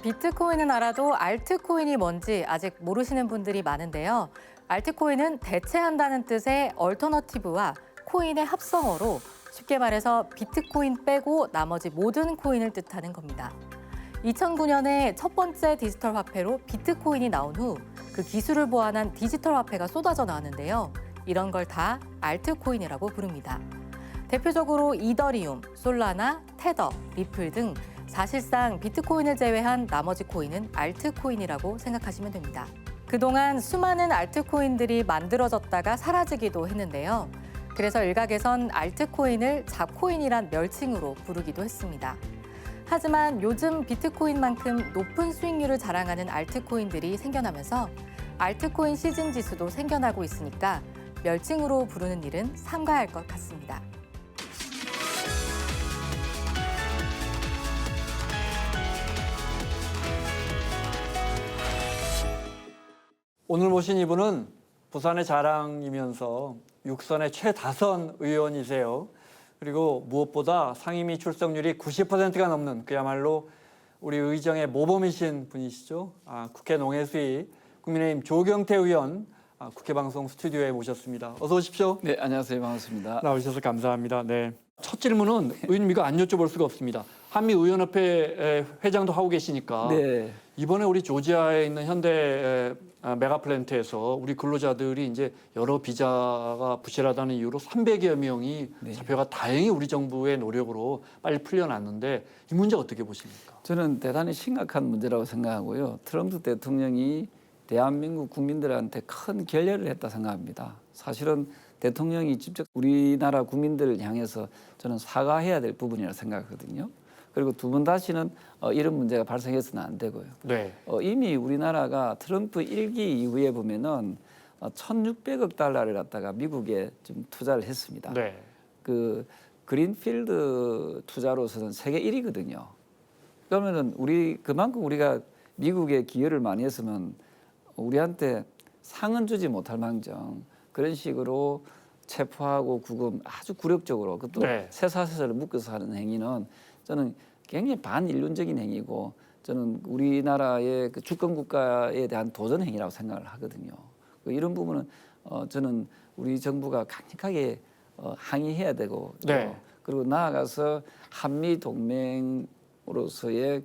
비트코인은 알아도 알트코인이 뭔지 아직 모르시는 분들이 많은데요. 알트코인은 대체한다는 뜻의 얼터너티브와 코인의 합성어로 쉽게 말해서 비트코인 빼고 나머지 모든 코인을 뜻하는 겁니다. 2009년에 첫 번째 디지털 화폐로 비트코인이 나온 후 그 기술을 보완한 디지털 화폐가 쏟아져 나왔는데요. 이런 걸 다 알트코인이라고 부릅니다. 대표적으로 이더리움, 솔라나, 테더, 리플 등 사실상 비트코인을 제외한 나머지 코인은 알트코인이라고 생각하시면 됩니다. 그동안 수많은 알트코인들이 만들어졌다가 사라지기도 했는데요. 그래서 일각에선 알트코인을 잡코인이란 멸칭으로 부르기도 했습니다. 하지만 요즘 비트코인만큼 높은 수익률을 자랑하는 알트코인들이 생겨나면서 알트코인 시즌 지수도 생겨나고 있으니까 멸칭으로 부르는 일은 삼가할 것 같습니다. 오늘 모신 이분은 부산의 자랑이면서 육선의 최다선 의원이세요. 그리고 무엇보다 상임위 출석률이 90%가 넘는 그야말로 우리 의정의 모범이신 분이시죠. 국회 농해수위 국민의힘 조경태 의원 국회 방송 스튜디오에 모셨습니다. 어서 오십시오. 네, 안녕하세요. 반갑습니다. 나오셔서 감사합니다. 네. 첫 질문은 의원님 이거 안 여쭤볼 수가 없습니다. 한미의원협회 회장도 하고 계시니까 네. 이번에 우리 조지아에 있는 현대 메가플랜트에서 우리 근로자들이 이제 여러 비자가 부실하다는 이유로 300여 명이 네. 잡혀가 다행히 우리 정부의 노력으로 빨리 풀려났는데 이 문제 어떻게 보십니까? 저는 대단히 심각한 문제라고 생각하고요. 트럼프 대통령이 대한민국 국민들한테 큰 결례를 했다 생각합니다. 사실은 대통령이 직접 우리나라 국민들을 향해서 저는 사과해야 될 부분이라고 생각하거든요. 그리고 두 번 다시는 이런 문제가 발생해서는 안 되고요. 네. 이미 우리나라가 트럼프 1기 이후에 보면은 1,600억 달러를 갖다가 미국에 좀 투자를 했습니다. 네. 그 그린필드 투자로서는 세계 1위거든요. 그러면은 그만큼 우리가 미국에 기여를 많이 했으면 우리한테 상은 주지 못할 망정 그런 식으로 체포하고 구금 아주 굴욕적으로 그것도 네. 쇠사슬을 묶어서 하는 행위는 저는 굉장히 반인륜적인 행위고 저는 우리나라의 그 주권 국가에 대한 도전 행위라고 생각을 하거든요. 이런 부분은 저는 우리 정부가 강력하게 항의해야 되고 네. 그리고 나아가서 한미 동맹으로서의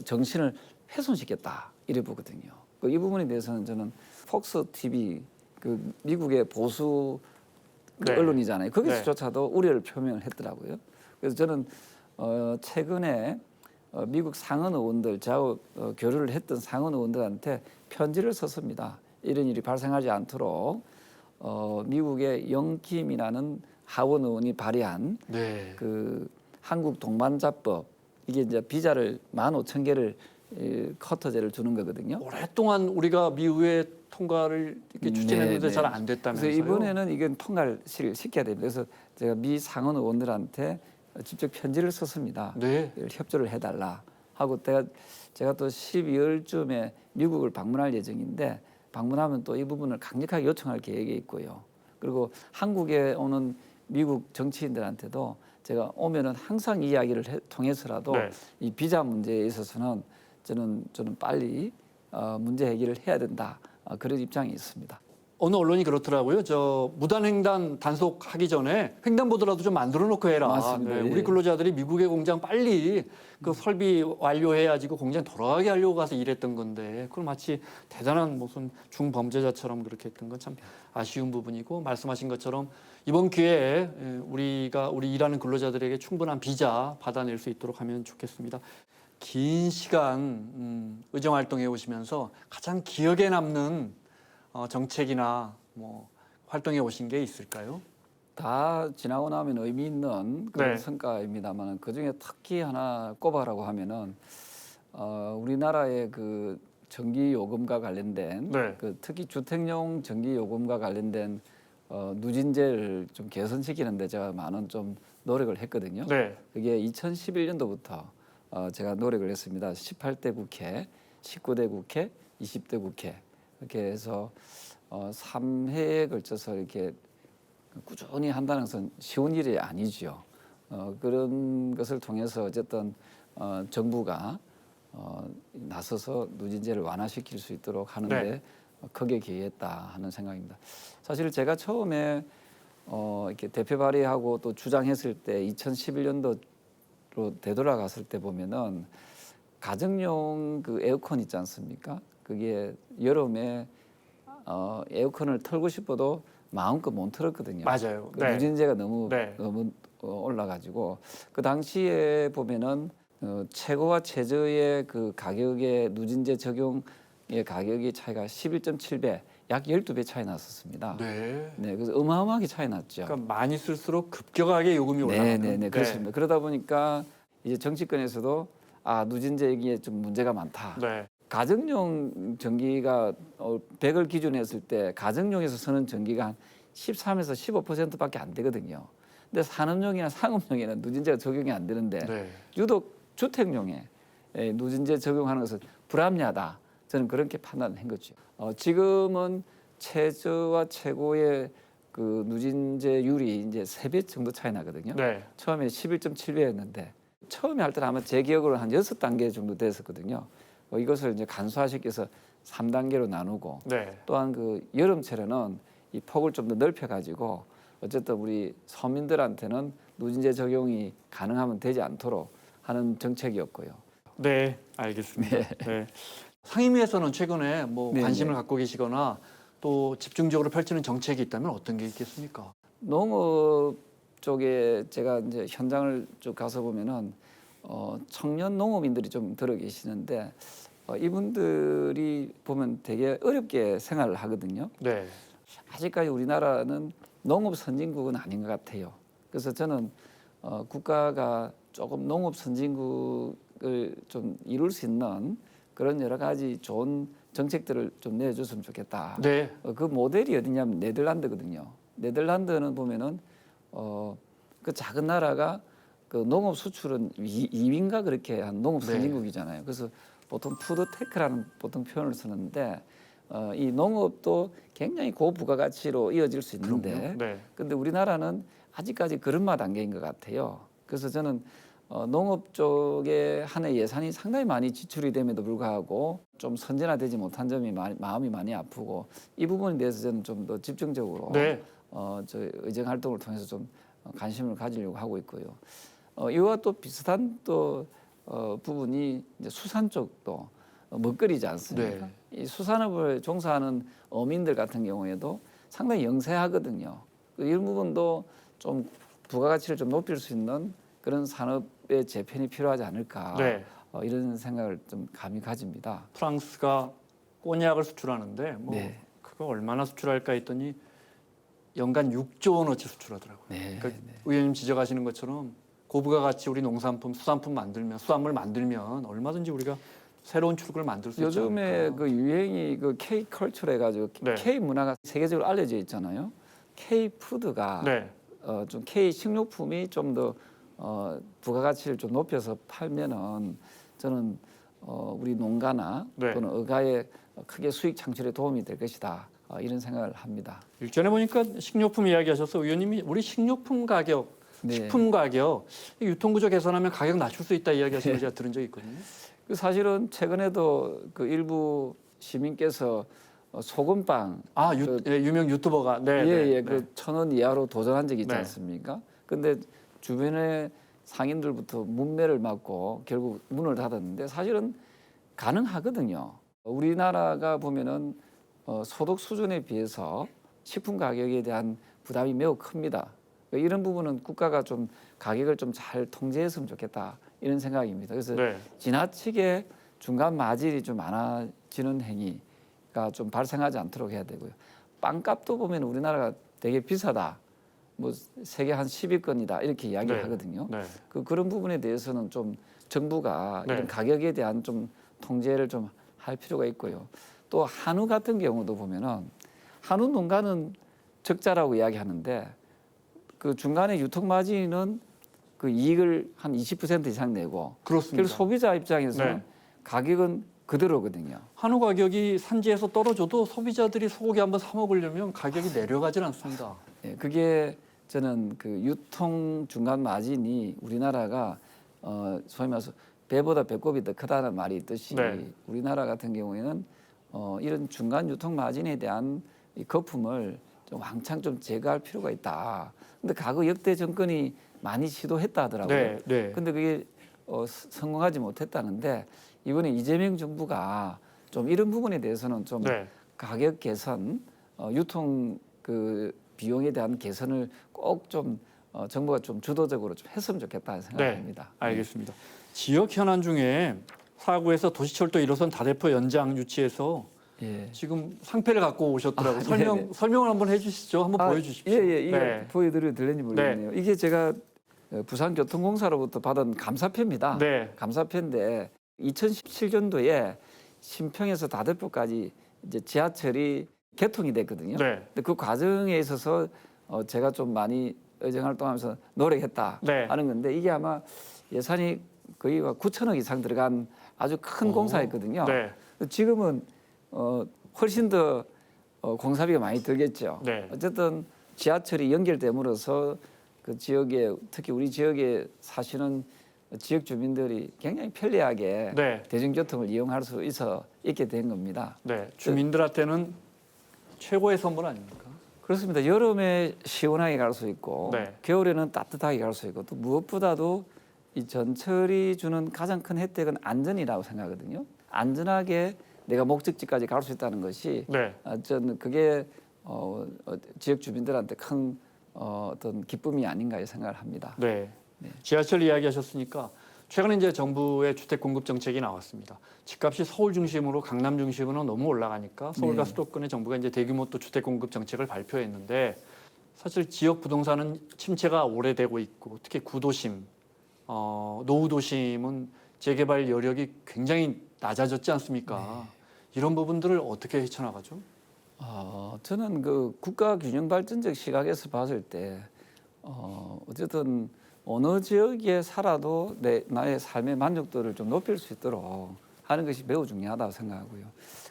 정신을 훼손시켰다 이래 보거든요. 이 부분에 대해서는 저는 폭스 TV 그 미국의 보수 그 네. 언론이잖아요. 거기서조차도 우려를 표명을 했더라고요. 그래서 저는 최근에 미국 상원 의원들 저하고 교류를 했던 상원 의원들한테 편지를 썼습니다. 이런 일이 발생하지 않도록 미국의 영킴이라는 하원 의원이 발의한 네. 그 한국 동반자법 이게 이제 비자를 15,000개를 커터제를 주는 거거든요. 오랫동안 우리가 미의회 통과를 이렇게 추진했는데 네, 잘 네. 안 됐다면서요? 그래서 이번에는 이건 통과를 시켜야 됩니다. 그래서 제가 미 상원 의원들한테 직접 편지를 썼습니다. 네. 협조를 해달라 하고 제가 또 12월쯤에 미국을 방문할 예정인데 방문하면 또 이 부분을 강력하게 요청할 계획이 있고요. 그리고 한국에 오는 미국 정치인들한테도 제가 오면은 항상 이야기를 통해서라도 네. 이 비자 문제에 있어서는 저는 빨리 문제 해결을 해야 된다 그런 입장이 있습니다. 어느 언론이 그렇더라고요. 저 무단횡단 단속하기 전에 횡단보도라도 좀 만들어 놓고 해라. 맞습니다. 네, 예. 우리 근로자들이 미국의 공장 빨리 그 설비 완료해야지 그 공장 돌아가게 하려고 가서 일했던 건데 그걸 마치 대단한 무슨 중범죄자처럼 그렇게 했던 건 참 아쉬운 부분이고 말씀하신 것처럼 이번 기회에 우리 일하는 근로자들에게 충분한 비자 받아낼 수 있도록 하면 좋겠습니다. 긴 시간 의정활동해 오시면서 가장 기억에 남는 정책이나 뭐 활동해 오신 게 있을까요? 다 지나고 나면 의미 있는 그런 네. 성과입니다만 그 중에 특히 하나 꼽아라고 하면은 우리나라의 그 전기 요금과 관련된 네. 그 특히 주택용 전기 요금과 관련된 누진제를 좀 개선시키는데 제가 많은 좀 노력을 했거든요. 네. 그게 2011년도부터 제가 노력을 했습니다. 18대 국회, 19대 국회, 20대 국회 이렇게 해서 3회에 걸쳐서 이렇게 꾸준히 한다는 것은 쉬운 일이 아니죠. 그런 것을 통해서 어쨌든 정부가 나서서 누진제를 완화시킬 수 있도록 하는데 네. 크게 기여했다 하는 생각입니다. 사실 제가 처음에 이렇게 대표 발의하고 또 주장했을 때 2011년도로 되돌아갔을 때 보면은 가정용 그 에어컨 있지 않습니까? 그게 여름에 에어컨을 틀고 싶어도 마음껏 못 틀었거든요. 맞아요. 그 네. 누진제가 너무 네. 올라가지고 그 당시에 보면은 최고와 최저의 그 가격의 누진제 적용의 가격이 차이가 11.7배, 약 12배 차이 났었습니다. 네. 네, 그래서 어마어마하게 차이 났죠. 그러니까 많이 쓸수록 급격하게 요금이 올라가는. 네, 그렇습니다. 그러다 보니까 이제 정치권에서도 누진제 얘기에 좀 문제가 많다. 네. 가정용 전기가 100을 기준했을 때 가정용에서 쓰는 전기가 한 13에서 15%밖에 안 되거든요. 근데 산업용이나 상업용에는 누진제가 적용이 안 되는데 네. 유독 주택용에 누진제 적용하는 것은 불합리하다. 저는 그렇게 판단한 거죠. 지금은 최저와 최고의 그 누진제율이 이제 3배 정도 차이 나거든요. 네. 처음에 11.7배였는데 처음에 할 때는 아마 제 기억으로 한 6단계 정도 됐었거든요. 이것을 이제 간소화시켜서 3단계로 나누고 네. 또한 그 여름철에는 이 폭을 좀 더 넓혀가지고 어쨌든 우리 서민들한테는 누진제 적용이 가능하면 되지 않도록 하는 정책이었고요. 네, 알겠습니다. 네. 상임위에서는 최근에 뭐 네, 관심을 네. 갖고 계시거나 또 집중적으로 펼치는 정책이 있다면 어떤 게 있겠습니까? 농업 쪽에 제가 이제 현장을 쭉 가서 보면은 청년 농업인들이 좀 들어 계시는데 이분들이 보면 되게 어렵게 생활을 하거든요. 네. 아직까지 우리나라는 농업 선진국은 아닌 것 같아요. 그래서 저는 국가가 조금 농업 선진국을 좀 이룰 수 있는 그런 여러 가지 좋은 정책들을 좀 내줬으면 좋겠다. 네. 그 모델이 어디냐면 네덜란드거든요. 네덜란드는 보면은 그 작은 나라가 그 농업 수출은 2위인가 그렇게 한 농업 네. 선진국이잖아요. 그래서 보통 푸드테크라는 보통 표현을 쓰는데 이 농업도 굉장히 고부가가치로 이어질 수 있는데 네. 근데 우리나라는 아직까지 그런마 단계인 것 같아요. 그래서 저는 농업 쪽에 한 해 예산이 상당히 많이 지출이 됨에도 불구하고 좀 선진화되지 못한 점이 마음이 많이 아프고 이 부분에 대해서 저는 좀 더 집중적으로 네. 저 의정 활동을 통해서 좀 관심을 가지려고 하고 있고요. 이와 또 비슷한 또 부분이 이제 수산 쪽도 먹거리지 않습니까? 네. 이 수산업을 종사하는 어민들 같은 경우에도 상당히 영세하거든요. 이런 부분도 좀 부가가치를 좀 높일 수 있는 그런 산업의 재편이 필요하지 않을까 네. 이런 생각을 좀 감히 가집니다. 프랑스가 꼬냑을 수출하는데 뭐 네. 그거 얼마나 수출할까 했더니 연간 6조 원어치 수출하더라고요. 네, 그러니까 의원님 지적하시는 것처럼 고부가가치 우리 농산품, 수산품 만들면 수산물 만들면 얼마든지 우리가 새로운 출구를 만들 수 있지 요즘에 않을까. 그 유행이 그 K 컬처래 가지고 네. K 문화가 세계적으로 알려져 있잖아요. K 푸드가 네. 좀 K 식료품이 좀 더 부가가치를 좀 높여서 팔면은 저는 우리 농가나 네. 또는 어가에 크게 수익 창출에 도움이 될 것이다 이런 생각을 합니다. 일전에 보니까 식료품 이야기하셔서 의원님이 우리 식료품 가격, 네. 식품 가격 유통구조 개선하면 가격 낮출 수 있다 이야기하시는 거 제가 들은 적이 있거든요. 그 사실은 최근에도 그 일부 시민께서 소금빵 유명 유튜버가 네, 네, 예예 네. 그 1,000원 이하로 도전한 적이 있지 네. 않습니까? 근데 주변에 상인들부터 문매를 맞고 결국 문을 닫았는데 사실은 가능하거든요. 우리나라가 보면은 소득 수준에 비해서 식품 가격에 대한 부담이 매우 큽니다. 이런 부분은 국가가 좀 가격을 좀 잘 통제했으면 좋겠다 이런 생각입니다. 그래서 네. 지나치게 중간 마진이 좀 많아지는 행위가 좀 발생하지 않도록 해야 되고요. 빵값도 보면 우리나라가 되게 비싸다. 뭐 세계 한 10위권이다 이렇게 이야기를 네. 하거든요. 네. 그런 부분에 대해서는 좀 정부가 네. 이런 가격에 대한 좀 통제를 좀 할 필요가 있고요. 또 한우 같은 경우도 보면은 한우 농가는 적자라고 이야기하는데 그 중간에 유통 마진은 그 이익을 한 20% 이상 내고 그렇습니다. 결국 소비자 입장에서는 네. 가격은 그대로거든요. 한우 가격이 산지에서 떨어져도 소비자들이 소고기 한번 사 먹으려면 가격이 내려가질 않습니다. 예, 그게 저는 그 유통 중간 마진이 우리나라가 소위 말해서 배보다 배꼽이 더 크다는 말이 있듯이 네. 우리나라 같은 경우에는 이런 중간 유통 마진에 대한 이 거품을 좀 왕창 좀 제거할 필요가 있다. 근데 과거 역대 정권이 많이 시도했다 하더라고요. 네, 네. 근데 그게 성공하지 못했다는데 이번에 이재명 정부가 좀 이런 부분에 대해서는 좀 네. 가격 개선, 유통 그 비용에 대한 개선을 꼭 좀 정부가 좀 주도적으로 좀 했으면 좋겠다 생각합니다. 알겠습니다. 지역 현안 중에 사구에서 도시철도 1호선 다대포 연장 유치해서 예. 지금 상패를 갖고 오셨더라고요. 아, 네네. 설명을 한번 해주시죠. 한번 보여주십시오. 예예, 이거 네. 보여드려도 될는지 모르겠네요. 이게 제가 부산교통공사로부터 받은 감사표입니다. 네. 감사표인데 2017년도에 신평에서 다대포까지 이제 지하철이 개통이 됐거든요. 네. 근데 그 과정에 있어서 제가 좀 많이 의정활동하면서 노력했다 네. 하는 건데 이게 아마 예산이 거의 9천억 이상 들어간 아주 큰 공사였거든요. 네. 지금은 훨씬 더 공사비가 많이 들겠죠. 네. 어쨌든 지하철이 연결됨으로써 그 지역에 특히 우리 지역에 사시는 지역 주민들이 굉장히 편리하게 네. 대중교통을 이용할 수 있게 된 겁니다. 네. 주민들한테는 최고의 선물 아닙니까? 그렇습니다. 여름에 시원하게 갈 수 있고 네. 겨울에는 따뜻하게 갈 수 있고 또 무엇보다도 이 전철이 주는 가장 큰 혜택은 안전이라고 생각하거든요. 안전하게 내가 목적지까지 갈 수 있다는 것이 네. 저는 그게 지역 주민들한테 큰 어떤 기쁨이 아닌가 생각을 합니다. 네. 네. 지하철 이야기하셨으니까 최근에 이제 정부의 주택 공급 정책이 나왔습니다. 집값이 서울 중심으로 강남 중심으로 너무 올라가니까 서울과 네. 수도권의 정부가 이제 대규모 또 주택 공급 정책을 발표했는데 사실 지역 부동산은 침체가 오래되고 있고 특히 구도심, 노후 도심은 재개발 여력이 굉장히 낮아졌지 않습니까? 이런 부분들을 어떻게 헤쳐나가죠? 저는 그 국가 균형 발전적 시각에서 봤을 때 어쨌든 어느 지역에 살아도 나의 삶의 만족도를 좀 높일 수 있도록 하는 것이 매우 중요하다고 생각하고요.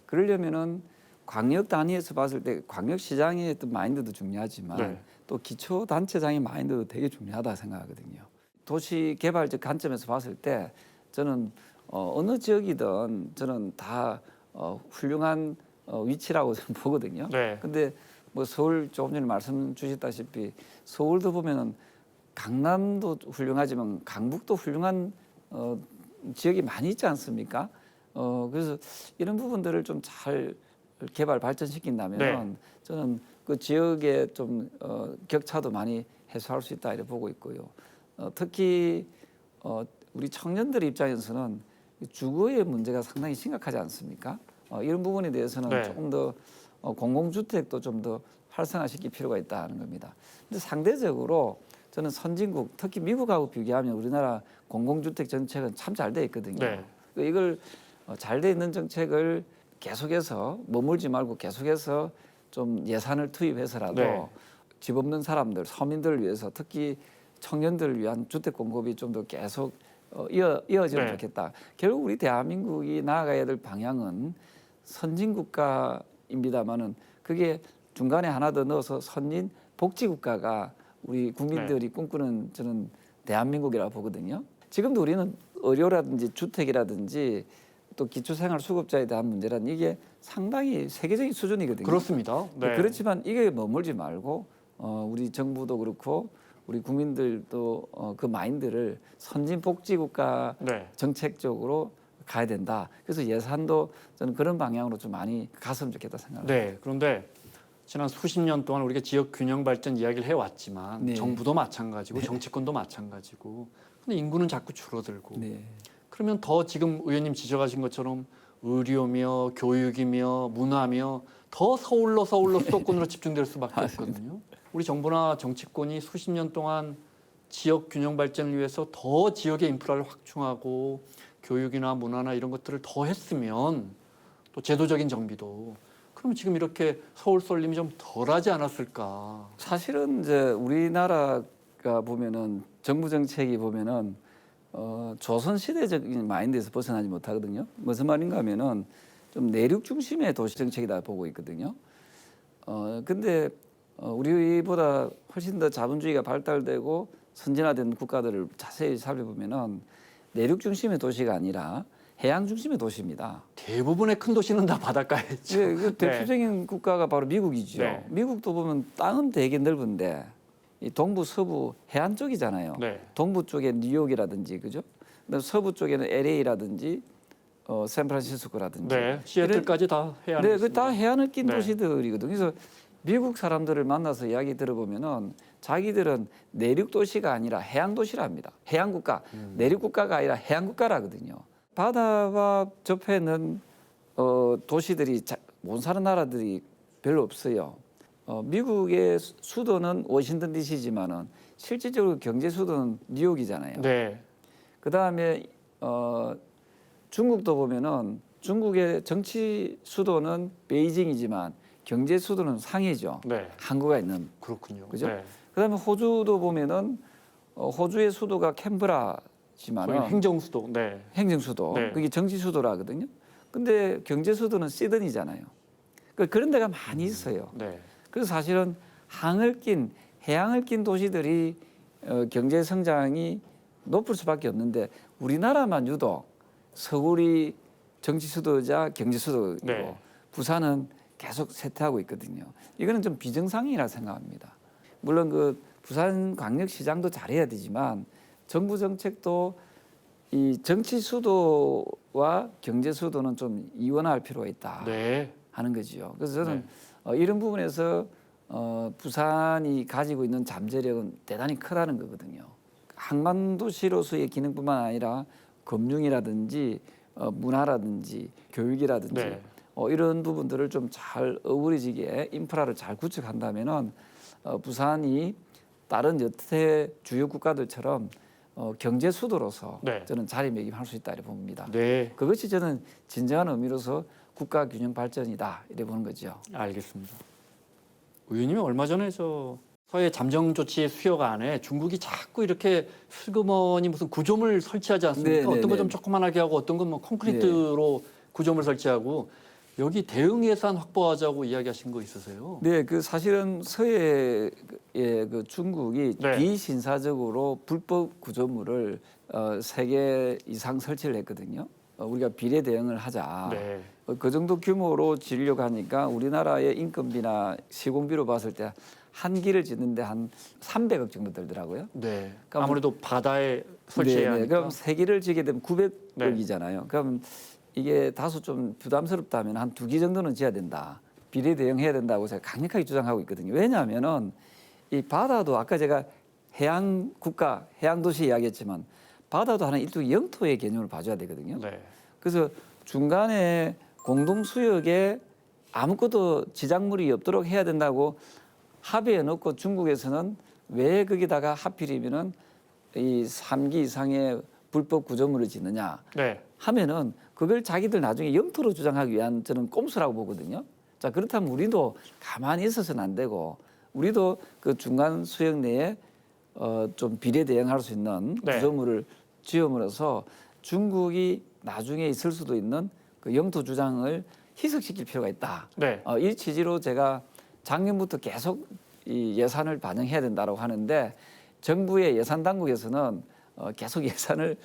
그러려면은 광역 단위에서 봤을 때 광역 시장의 어떤 마인드도 중요하지만 네. 또 기초 단체장의 마인드도 되게 중요하다 생각하거든요. 도시 개발적 관점에서 봤을 때 저는 어느 지역이든 저는 다 훌륭한 위치라고 저는 보거든요. 네. 근데 뭐 서울 조금 전에 말씀 주셨다시피 서울도 보면은 강남도 훌륭하지만 강북도 훌륭한 지역이 많이 있지 않습니까? 그래서 이런 부분들을 좀 잘 개발 발전시킨다면 네. 저는 그 지역의 좀 격차도 많이 해소할 수 있다 이렇게 보고 있고요. 특히 우리 청년들 입장에서는 주거의 문제가 상당히 심각하지 않습니까? 이런 부분에 대해서는 네. 조금 더 공공주택도 좀 더 활성화시킬 필요가 있다는 겁니다. 근데 상대적으로 저는 선진국, 특히 미국하고 비교하면 우리나라 공공주택 정책은 참 잘 돼 있거든요. 네. 이걸 잘 돼 있는 정책을 계속해서 머물지 말고 계속해서 좀 예산을 투입해서라도 네. 집 없는 사람들, 서민들을 위해서 특히 청년들을 위한 주택 공급이 좀 더 계속 이어지면 네. 좋겠다. 결국 우리 대한민국이 나아가야 될 방향은 선진국가입니다만은 그게 중간에 하나 더 넣어서 선진 복지국가가 우리 국민들이 꿈꾸는 저는 대한민국이라고 보거든요. 지금도 우리는 의료라든지 주택이라든지 또 기초생활수급자에 대한 문제란 이게 상당히 세계적인 수준이거든요. 그렇습니다. 네. 그렇지만 이게 머물지 말고 우리 정부도 그렇고 우리 국민들도 그 마인드를 선진복지국가 네. 정책적으로 가야 된다. 그래서 예산도 저는 그런 방향으로 좀 많이 갔으면 좋겠다 생각합니다. 네. 그런데 지난 수십 년 동안 우리가 지역 균형 발전 이야기를 해왔지만 네. 정부도 마찬가지고 정치권도 마찬가지고 근데 인구는 자꾸 줄어들고 네. 그러면 더 지금 의원님 지적하신 것처럼 의료며 교육이며 문화며 더 서울로 수도권으로 집중될 수밖에 없거든요. 우리 정부나 정치권이 수십 년 동안 지역 균형 발전을 위해서 더 지역의 인프라를 확충하고 교육이나 문화나 이런 것들을 더 했으면 또 제도적인 정비도 그럼 지금 이렇게 서울 쏠림이 좀 덜하지 않았을까? 사실은 이제 우리나라가 보면은 정부 정책이 보면은 조선 시대적인 마인드에서 벗어나지 못하거든요. 무슨 말인가 하면은 좀 내륙 중심의 도시 정책이다 보고 있거든요. 근데 우리보다 훨씬 더 자본주의가 발달되고 선진화된 국가들을 자세히 살펴보면은 내륙 중심의 도시가 아니라 해양 중심의 도시입니다. 대부분의 큰 도시는 다 바닷가에 있죠. 네, 그 대표적인 국가가 바로 미국이죠. 네. 미국도 보면 땅은 되게 넓은데 이 동부 서부 해안 쪽이잖아요. 네. 동부 쪽에 뉴욕이라든지 그죠? 그다음 서부 쪽에는 LA라든지 샌프란시스코라든지. 네. 시애틀까지 다 해안에 네, 그 있습니다. 다 해안을 낀 네. 도시들이거든요. 그래서 미국 사람들을 만나서 이야기 들어보면은 자기들은 내륙 도시가 아니라 해양 도시랍니다. 해양 국가, 내륙 국가가 아니라 해양 국가라거든요. 바다와 접해는 도시들이 못 사는 나라들이 별로 없어요. 미국의 수도는 워싱턴 DC지만은 실질적으로 경제 수도는 뉴욕이잖아요. 네. 그 다음에 중국도 보면은 중국의 정치 수도는 베이징이지만 경제 수도는 상해죠. 네. 항구가 있는. 그렇군요. 그죠? 네. 그다음에 호주도 보면은 호주의 수도가 캔버라지만은 거의 행정수도. 네. 행정 수도, 네. 그게 정치 수도라거든요. 근데 경제 수도는 시드니잖아요. 그런 데가 많이 있어요. 네. 그래서 사실은 항을 낀 해양을 낀 도시들이 경제 성장이 높을 수밖에 없는데 우리나라만 유독 서울이 정치 수도자 경제 수도이고 네. 부산은 계속 쇠퇴하고 있거든요. 이거는 좀 비정상이라 생각합니다. 물론 그 부산 광역시장도 잘해야 되지만 정부 정책도 이 정치 수도와 경제 수도는 좀 이원할 필요가 있다 네. 하는 거지요. 그래서 저는 이런 부분에서 부산이 가지고 있는 잠재력은 대단히 크다는 거거든요. 항만도시로서의 기능뿐만 아니라 금융이라든지 문화라든지 교육이라든지 네. 이런 부분들을 좀 잘 어우러지게 인프라를 잘 구축한다면은 부산이 다른 여태 주요 국가들처럼 경제 수도로서 네. 저는 자리매김할 수 있다 이렇게 봅니다. 네. 그것이 저는 진정한 의미로서 국가 균형 발전이다 이렇게 보는 거죠. 알겠습니다. 의원님이 얼마 전에 저 서해 잠정 조치 수요가 안에 중국이 자꾸 이렇게 슬그머니 무슨 구조물 설치하지 않습니까? 네, 어떤 거 네, 좀 네. 조그만하게 하고 어떤 건 뭐 콘크리트로 구조물 설치하고 여기 대응 예산 확보하자고 이야기하신 거 있으세요? 네, 그 사실은 서해의 그 중국이 네. 비신사적으로 불법 구조물을 3개 이상 설치를 했거든요. 우리가 비례 대응을 하자. 네. 그 정도 규모로 지으려고 하니까 우리나라의 인건비나 시공비로 봤을 때 한 길을 짓는데 한 300억 정도 들더라고요. 네. 그럼- 아무래도 바다에 설치해야 하니까. 그럼 3기를 지게 되면 900억이잖아요. 그럼 이게 다소 좀 부담스럽다면 한 2기 정도는 지어야 된다. 비례 대응해야 된다고 제가 강력하게 주장하고 있거든요. 왜냐하면은 이 바다도 아까 제가 해양 국가, 해양 도시 이야기했지만 바다도 하나 일종의 영토의 개념을 봐줘야 되거든요. 네. 그래서 중간에 공동 수역에 아무것도 지작물이 없도록 해야 된다고 합의해 놓고 중국에서는 왜 거기다가 하필이면은 이 3기 이상의 불법 구조물을 짓느냐 네. 하면은 그걸 자기들 나중에 영토로 주장하기 위한 저는 꼼수라고 보거든요. 자, 그렇다면 우리도 가만히 있어서는 안 되고 우리도 그 중간 수역 내에 좀 비례 대응할 수 있는 네. 구조물을 지음으로써 중국이 나중에 있을 수도 있는 그 영토 주장을 희석시킬 필요가 있다. 네. 이 취지로 제가 작년부터 계속 이 예산을 반영해야 된다고 하는데 정부의 예산 당국에서는 계속 예산을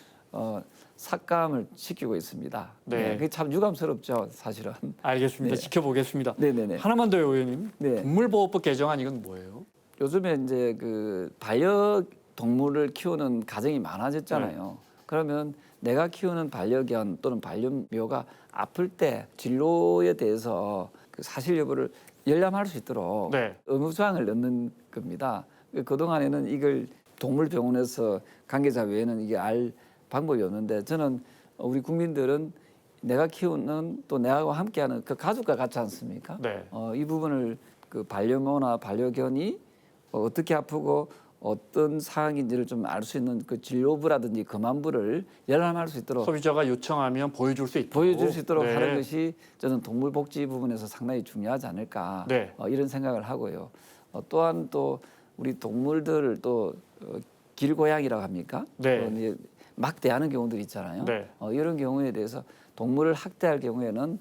삭감을 시키고 있습니다. 네. 그게 참 유감스럽죠, 사실은. 알겠습니다. 네. 지켜보겠습니다. 네네네. 하나만 더요, 의원님. 네. 동물보호법 개정안 이건 뭐예요? 요즘에 이제 그 반려동물을 키우는 가정이 많아졌잖아요. 그러면 내가 키우는 반려견 또는 반려묘가 아플 때 진료에 대해서 그 사실 여부를 열람할 수 있도록 네. 의무조항을 넣는 겁니다. 그동안에는 이걸 동물병원에서 관계자 외에는 이게 알 방법이 없는데 저는 우리 국민들은 내가 키우는 또 내하고 함께하는 그 가족과 같지 않습니까? 네. 이 부분을 그 반려묘나 반려견이 어떻게 아프고 어떤 상황인지를 좀 알 수 있는 그 진료부라든지 검안부를 열람할 수 있도록 소비자가 요청하면 보여줄 수 있도록. 보여줄 수 있도록 네. 하는 것이 저는 동물복지 부분에서 상당히 중요하지 않을까 네. 이런 생각을 하고요. 또한 또 우리 동물들을 또 길고양이라고 합니까? 네. 또 이제 막 대하는 경우들이 있잖아요. 네. 이런 경우에 대해서 동물을 학대할 경우에는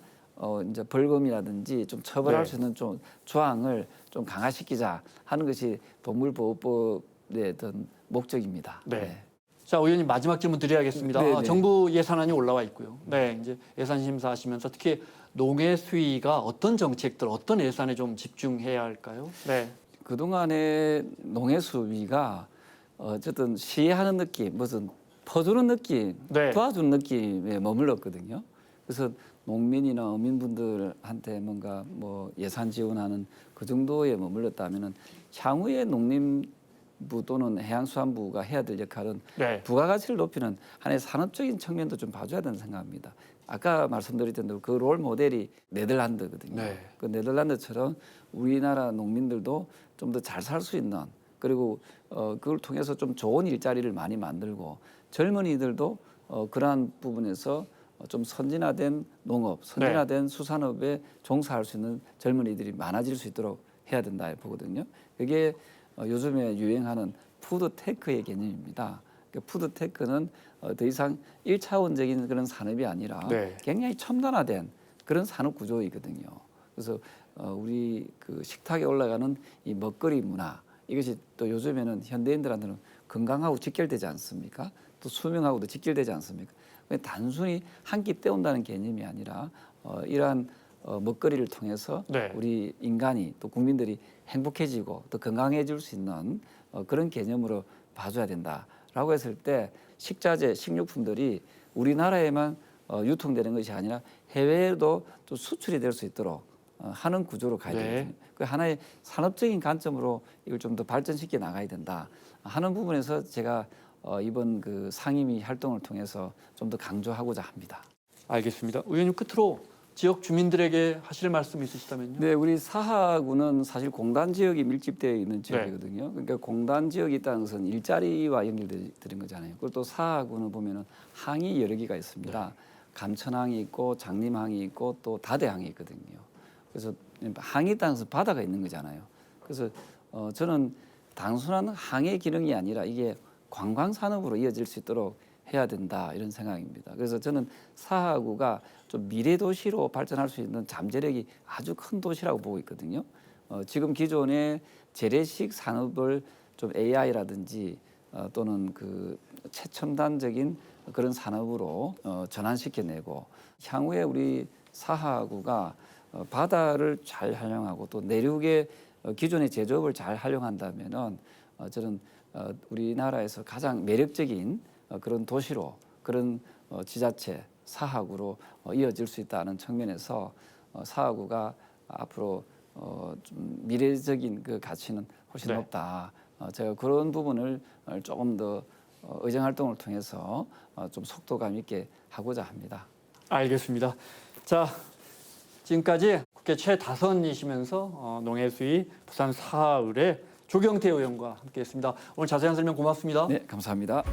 이제 벌금이라든지 좀 처벌할 네. 수 있는 좀 조항을 좀 강화시키자 하는 것이 동물보호법의 어떤 목적입니다. 네. 자, 의원님 마지막 질문 드려야겠습니다. 네, 네. 정부 예산안이 올라와 있고요. 네, 이제 예산 심사하시면서 특히 농해 수위가 어떤 정책들, 어떤 예산에 좀 집중해야 할까요? 네. 그동안의 농해 수위가 어쨌든 시해하는 느낌, 무슨 퍼주는 느낌, 네. 도와주는 느낌에 머물렀거든요. 그래서 농민이나 어민분들한테 뭔가 뭐 예산 지원하는 그 정도에 머물렀다면은 향후에 농림부 또는 해양수산부가 해야 될 역할은 네. 부가가치를 높이는 하나의 산업적인 측면도 좀 봐줘야 된다고 생각합니다. 아까 말씀드렸던 대로 그 롤 모델이 네덜란드거든요. 네. 그 네덜란드처럼 우리나라 농민들도 좀 더 잘 살 수 있는 그리고 그걸 통해서 좀 좋은 일자리를 많이 만들고 젊은이들도 그러한 부분에서 좀 선진화된 농업, 선진화된 수산업에 종사할 수 있는 젊은이들이 많아질 수 있도록 해야 된다 보거든요. 그게 요즘에 유행하는 푸드테크의 개념입니다. 푸드테크는 더 이상 1차원적인 그런 산업이 아니라 네. 굉장히 첨단화된 그런 산업 구조이거든요. 그래서 우리 그 식탁에 올라가는 이 먹거리 문화 이것이 또 요즘에는 현대인들한테는 건강하고 직결되지 않습니까? 또 수명하고도 직결되지 않습니까? 단순히 한 끼 때운다는 개념이 아니라 이러한 먹거리를 통해서 네. 우리 인간이 또 국민들이 행복해지고 또 건강해질 수 있는 그런 개념으로 봐줘야 된다라고 했을 때 식자재, 식료품들이 우리나라에만 유통되는 것이 아니라 해외에도 또 수출이 될 수 있도록 하는 구조로 가야 네. 되거든요. 그 하나의 산업적인 관점으로 이걸 좀 더 발전시켜 나가야 된다 하는 부분에서 제가 이번 그 상임위 활동을 통해서 좀 더 강조하고자 합니다. 알겠습니다. 의원님 끝으로 지역 주민들에게 하실 말씀 있으시다면요. 네, 우리 사하구는 사실 공단 지역이 밀집되어 있는 지역이거든요. 그러니까 공단 지역이 있다는 것은 일자리와 연결되는 거잖아요. 그리고 또 사하구는 보면은 항이 여러 개가 있습니다. 감천항이 있고 장림항이 있고 또 다대항이 있거든요. 그래서 항이 있다는 것은 바다가 있는 거잖아요. 그래서 저는 단순한 항해 기능이 아니라 이게 관광 산업으로 이어질 수 있도록 해야 된다 이런 생각입니다. 그래서 저는 사하구가 좀 미래 도시로 발전할 수 있는 잠재력이 아주 큰 도시라고 보고 있거든요. 지금 기존의 재래식 산업을 좀 AI라든지 또는 그 최첨단적인 그런 산업으로 전환시켜내고 향후에 우리 사하구가 바다를 잘 활용하고 또 내륙의 기존의 제조업을 잘 활용한다면은 저는 우리나라에서 가장 매력적인 그런 도시로 그런 지자체 사하구로 이어질 수 있다는 측면에서 사하구가 앞으로 좀 미래적인 그 가치는 훨씬 네. 높다. 제가 그런 부분을 조금 더 의정 활동을 통해서 좀 속도감 있게 하고자 합니다. 알겠습니다. 자, 지금까지 국회 최다선이시면서 농해수위 부산 사하을의 조경태 의원과 함께했습니다. 오늘 자세한 설명 고맙습니다. 네, 감사합니다.